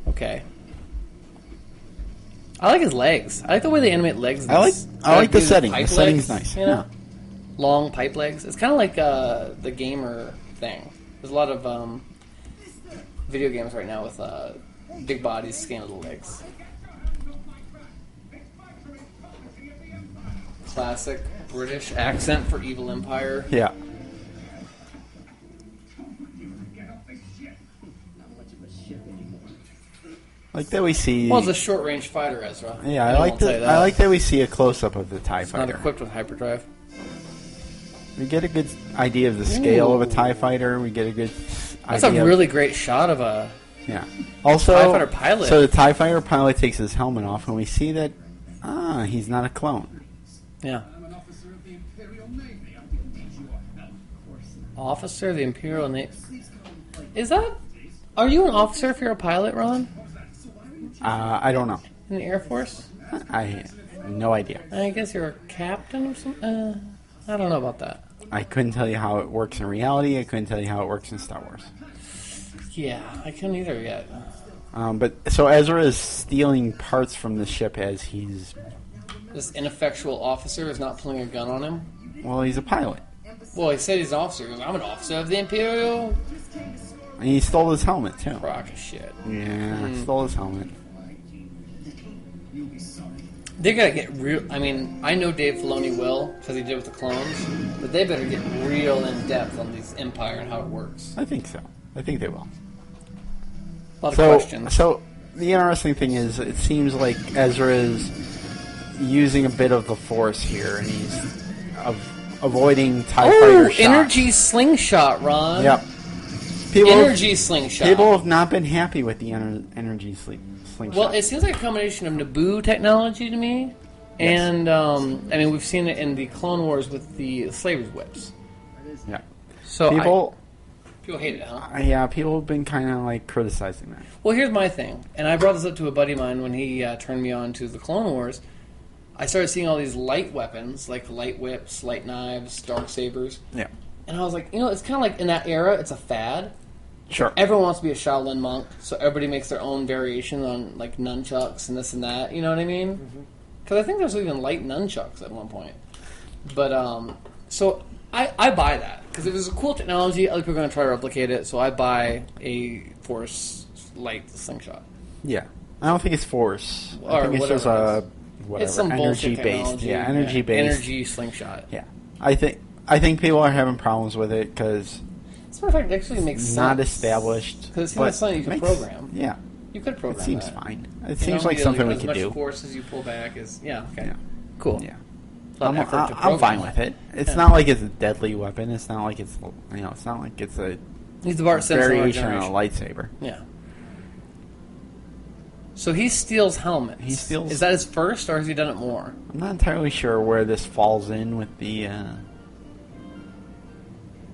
Okay. I like his legs. I like the way they animate legs. I like the setting. The setting's nice. You know? Long pipe legs. It's kind of like the gamer thing. There's a lot of video games right now with big bodies, skinny little legs. Classic British accent for Evil Empire. Yeah. like that we see. Well, it's a short-range fighter, Ezra. Yeah, I like that we see a close-up of the TIE It's not fighter. equipped with hyperdrive. We get a good idea of the scale of a TIE fighter. We get a good That's idea a really great shot of a yeah. Also, TIE fighter pilot. So the TIE fighter pilot takes his helmet off, and we see that he's not a clone. yeah. I'm an officer of the Imperial Navy. I didn't need your help. Of course not. Officer of the Imperial Navy. Is that? Are you an officer if you're a pilot, Ron? I don't know. In the Air Force? I have no idea. I guess you're a captain or something. I don't know about that. I couldn't tell you how it works in reality. I couldn't tell you how it works in Star Wars. Yeah, I couldn't either yet. But so Ezra is stealing parts from the ship as he's This ineffectual officer is not pulling a gun on him. well, he's a pilot, Well, he said he's an officer. He goes, I'm an officer of the Imperial. and he stole his helmet too. Crock of shit. Yeah, stole his helmet. They gotta get real. I mean, I know Dave Filoni will because he did with the clones, but they better get real in depth on these Empire and how it works. I think so. I think they will. A lot of questions. So the interesting thing is, it seems like Ezra is using a bit of the Force here, and he's avoiding TIE fighter shots. Energy slingshot, Ron. Yep. Energy slingshot. People have not been happy with the energy slingshot. Well, it seems like a combination of Naboo technology to me, and I mean we've seen it in the Clone Wars with the Slaver's whips. Yeah. So People hate it, huh? Yeah, people have been kind of like criticizing that. Well, here's my thing, and I brought this up to a buddy of mine when he turned me on to the Clone Wars. I started seeing all these light weapons, like light whips, light knives, dark sabers. Yeah. And I was like, it's kind of like in that era, it's a fad. Sure. Everyone wants to be a Shaolin monk, so everybody makes their own variation on like nunchucks and this and that. You know what I mean? Because I think there's even light nunchucks at one point. But so I buy that because if it's a cool technology, other people are going to try to replicate it. So I buy a Force light slingshot. Yeah. I don't think it's Force. Or I think it's just whatever whatever It's some energy bullshit based. technology. Yeah, energy based. Energy slingshot. Yeah. I think people are having problems with it because As a matter of fact, it actually makes sense. not established. Because it seems but like something you could makes- program. Yeah. You could program It seems that. fine. It seems like something we could do. As much force as you pull back is... Yeah, okay. Yeah. Cool. Yeah. A lot of effort to I'm program fine that. with it. It's Yeah. not like it's a deadly weapon. It's not like it's it's not like it's a He's the Bart Simpson of our variation on a generation. lightsaber. Yeah. So he steals helmets. He steals- Is that his first, or has he done it more? I'm not entirely sure where this falls in with the. And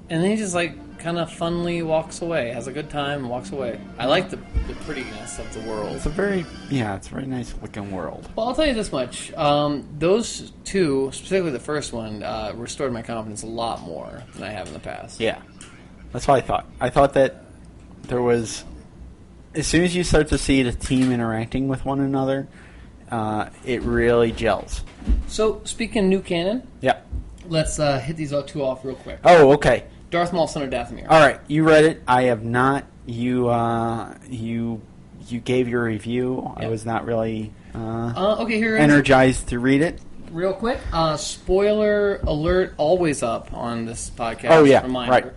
then he just like kind of funly walks away, has a good time, and walks away. I like the prettiness of the world. It's a very nice looking world. Well, I'll tell you this much: those two, specifically the first one, restored my confidence a lot more than I have in the past. Yeah, that's what I thought. I thought that there was, as soon as you start to see the team interacting with one another, it really gels. So, speaking of new canon, Yeah. let's hit these two off real quick. Oh, okay. Darth Maul, son of Dathomir. All right, you read it. I have not. You gave your review. Yep. I was not really Okay, here it is. energized to read it. Real quick, spoiler alert, always up on this podcast. Oh, yeah, Reminder.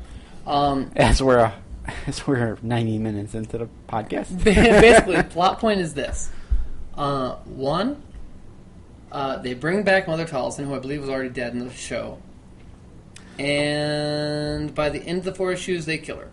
As we're 90 minutes into the podcast. Basically, plot point is this. One, they bring back Mother Taliesin, who I believe was already dead in the show. And by the end of the 4 issues, they kill her.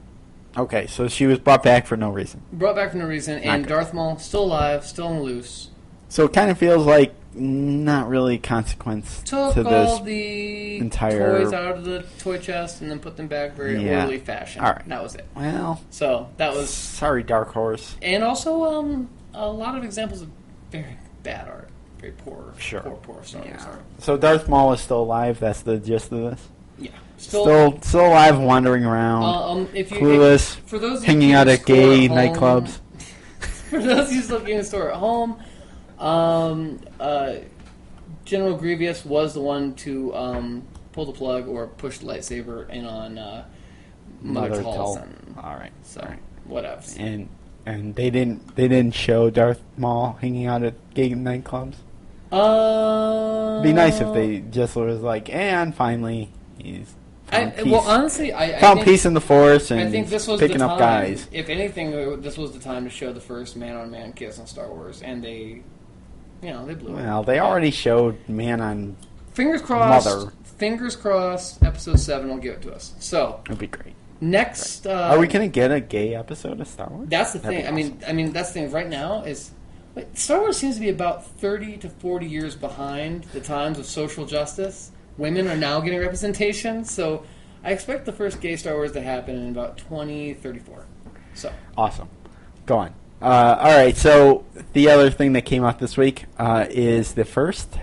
Okay, so she was brought back for no reason. Brought back for no reason, and Okay. Darth Maul, still alive, still on the loose. So it kind of feels like not really consequence Took to all this. the entire- toys out of the toy chest and then put them back very Yeah. orderly fashion. All right. That was it. Well, So, that was... sorry, Dark Horse. And also, a lot of examples of very bad art. Very poor, Sure. poor Star Wars Yeah. art. So Darth Maul is still alive. That's the gist of this. Yeah. Still alive, wandering around, clueless, for those of you hanging out keeping at score gay at home- nightclubs. For those of you still keeping store at home, General Grievous was the one to pull the plug or push the lightsaber in on Mother Taliesin. All right. So, all right. whatevs. And they didn't show Darth Maul hanging out at gay nightclubs. Be Be nice if they just was like, and finally he's Honestly, I found think, peace in the force and I think this was picking the up time, guys. If anything, this was the time to show the first man-on-man kiss on Star Wars, and they blew it. Well, they already showed man on Fingers crossed. Mother. Fingers crossed. Episode 7 will give it to us. So It'd be great. next, Are we gonna get a gay episode of Star Wars? That's the That'd thing. be awesome. I mean, that's the thing. Right now is Star Wars seems to be about 30 to 40 years behind the times of social justice. Women are now getting representation, so I expect the first gay Star Wars to happen in about 2034. So Awesome. Go on. All right. So the other thing that came out this week is the first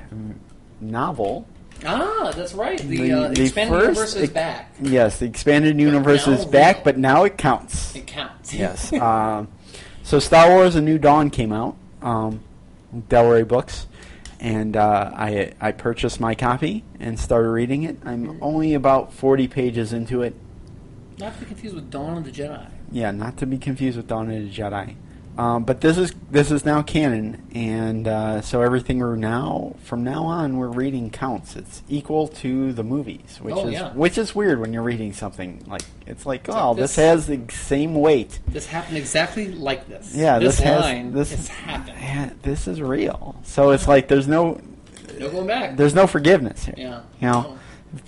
novel. That's right. The expanded universe is back. Yes, the expanded universe now is back, real. but now it counts. It counts. Yes. So Star Wars: A New Dawn came out. Delray Books, and I purchased my copy and started reading it. I'm only about 40 pages into it. Not to be confused with Dawn of the Jedi. Yeah, not to be confused with Dawn of the Jedi. But this is now canon, and so everything from now on we're reading counts. It's equal to the movies, which is weird when you're reading something it's like this has the same weight. This happened exactly like this. Yeah, this happened. happened. This is real. So it's like there's no going back. There's no forgiveness here. Yeah, you know.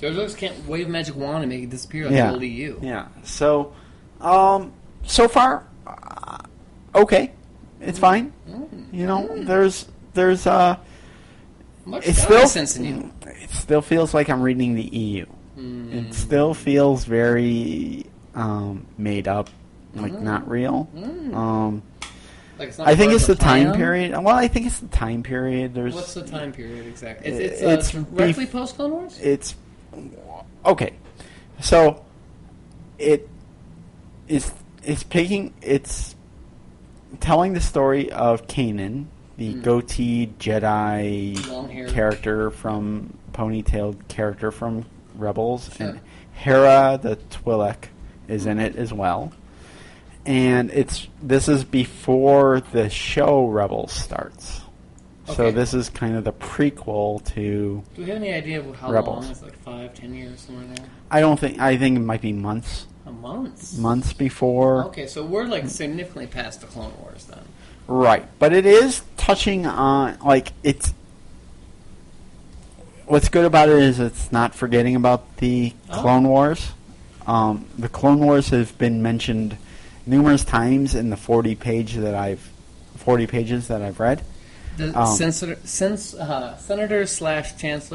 George Lucas can't wave a magic wand and make it disappear like the old EU. Yeah. So, so far. Okay, it's fine. You know, there's much it still sense in you. It still feels like I'm reading the EU. It still feels very made up, like not real. Like it's not I think part it's of the time plan? period. Well, I think it's the time period. What's the time period exactly? It's It's directly post Clone Wars. It's okay. So it's telling the story of Kanan, the goateed Jedi Long-haired. character from ponytailed character from Rebels, and Hera the Twi'lek is in it as well. And this is before the show Rebels starts. Okay. So this is kind of the prequel to Do we have any idea of how Rebels. long? It's like 5-10 years somewhere there. I think it might be months. Months before. Okay, so we're like significantly past the Clone Wars then. Right, but it is touching on what's good about it is it's not forgetting about the Clone Wars. The Clone Wars have been mentioned numerous times in the 40 pages that I've read. Senator / Chancellor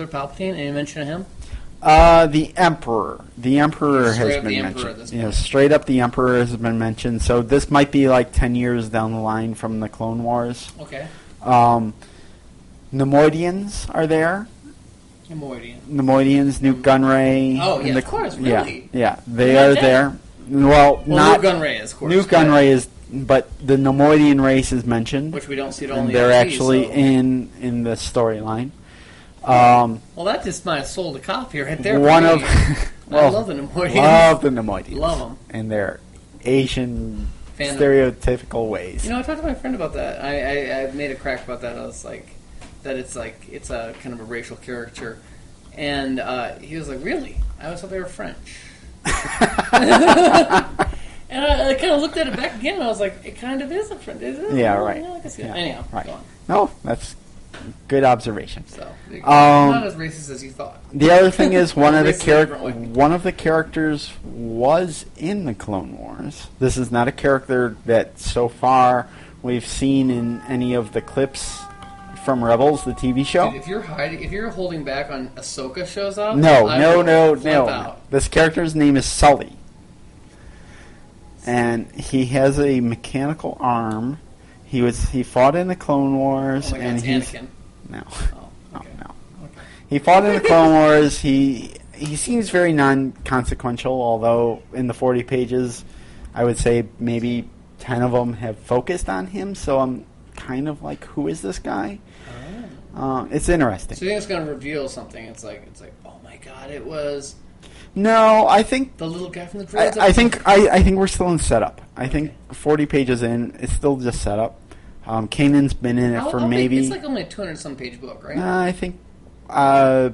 Palpatine, any mention of him? The Emperor. The Emperor has been mentioned. Straight up the Emperor has been mentioned. So this might be like 10 years down the line from the Clone Wars. Okay. Nemoidians are there. Nemoidians, Newt Gunray. Oh, yeah, of course, really? Yeah, they are there. Well, not Newt Gunray is, of course. Newt Gunray is, but the Nemoidian race is mentioned. Which we don't see at all in and the they're OG, actually so. in the storyline. Well, that just might have sold a copy right there. One of I love the Nemoidians. Love the Nemoidians. Love them. And their Asian stereotypical ways. You know, I talked to my friend about that. I made a crack about that. I was like, it's a kind of a racial caricature, and he was like, "Really? I always thought they were French." And I kind of looked at it back again, and I was like, "It kind of is a French." Yeah, right. I can see yeah, that. Anyhow, right. go on. No, that's good observation. So, not as racist as you thought. The other thing is one of the Racist characters was in the Clone Wars. This is not a character that so far we've seen in any of the clips from Rebels, the TV show. Dude, if you're holding back on Ahsoka shows up, No. This character's name is Sully. And he has a mechanical arm. He fought in the Clone Wars, Oh my God, and it's he's Anakin. no. Oh, okay. No. He fought in the Clone Wars. He seems very non-consequential, although in the 40 pages, I would say maybe 10 of them have focused on him. So I'm kind of like, who is this guy? It's interesting. So you think it's going to reveal something? It's like, oh my God, it was. No, I think the little guy from the droids. I think we're still in setup. I think 40 pages in, it's still just setup. Kanan's been in it for maybe. It's like only a 200-some page book, right? I think I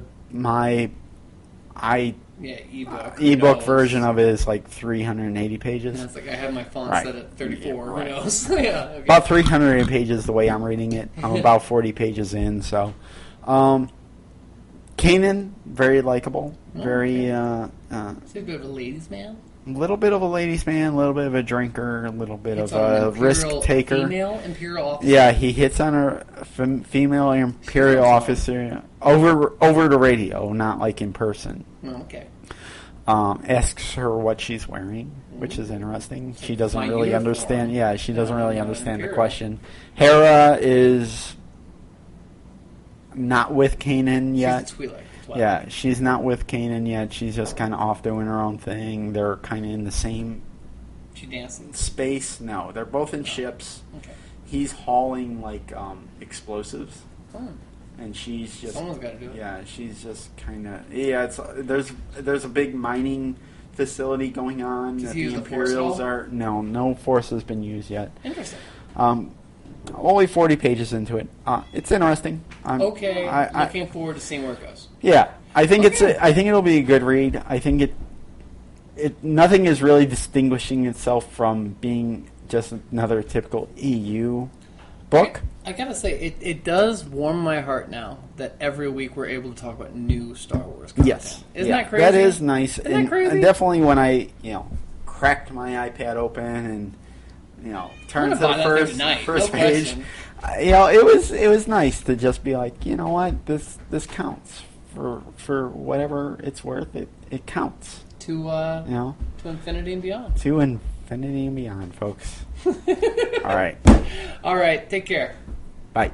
Yeah, ebook. Ebook version of it is like 380 pages. And it's like I have my font Right. set at 34. Yeah, right. Who knows? Yeah, okay. About 300 pages the way I'm reading it. I'm about 40 pages in, so. Kanan, very likable. Very, Is he a bit of a ladies' man? little bit of a ladies' man, a little bit of a drinker, a little bit It's of on a an risk imperial- taker. Female imperial officer. Yeah, he hits on a female imperial officer over the radio, not like in person. Oh, okay. Asks her what she's wearing, which is interesting. She doesn't My really uniform. understand. Yeah, she doesn't really understand the Imperial. question. Hera is not with Kanan yet. She's a Twi'lek. Yeah, she's not with Kanan yet. She's just kind of off doing her own thing. They're kind of in the same She dances. space. No, they're both in ships. Okay. He's hauling like explosives, Oh. and she's just Someone's got to do it. yeah, she's just kind of It's there's a big mining facility going on Does that he the use the Force at Imperials all? are. No force has been used yet. Interesting. Only 40 pages into it. It's interesting. Okay. I, Looking forward to seeing where it goes. Yeah, I think Okay. I think it'll be a good read. I think nothing is really distinguishing itself from being just another typical EU book. I gotta say, it does warm my heart now that every week we're able to talk about new Star Wars content. Yes, Isn't yeah, that crazy? That is nice. Isn't and, that crazy? and definitely when I cracked my iPad open and turned to I'm gonna the buy that thing first tonight, first no page. question. It was nice to just be like, you know what, this counts for whatever it's worth. It counts. To to infinity and beyond. To infinity and beyond, folks. All right. All right. Take care. Bye.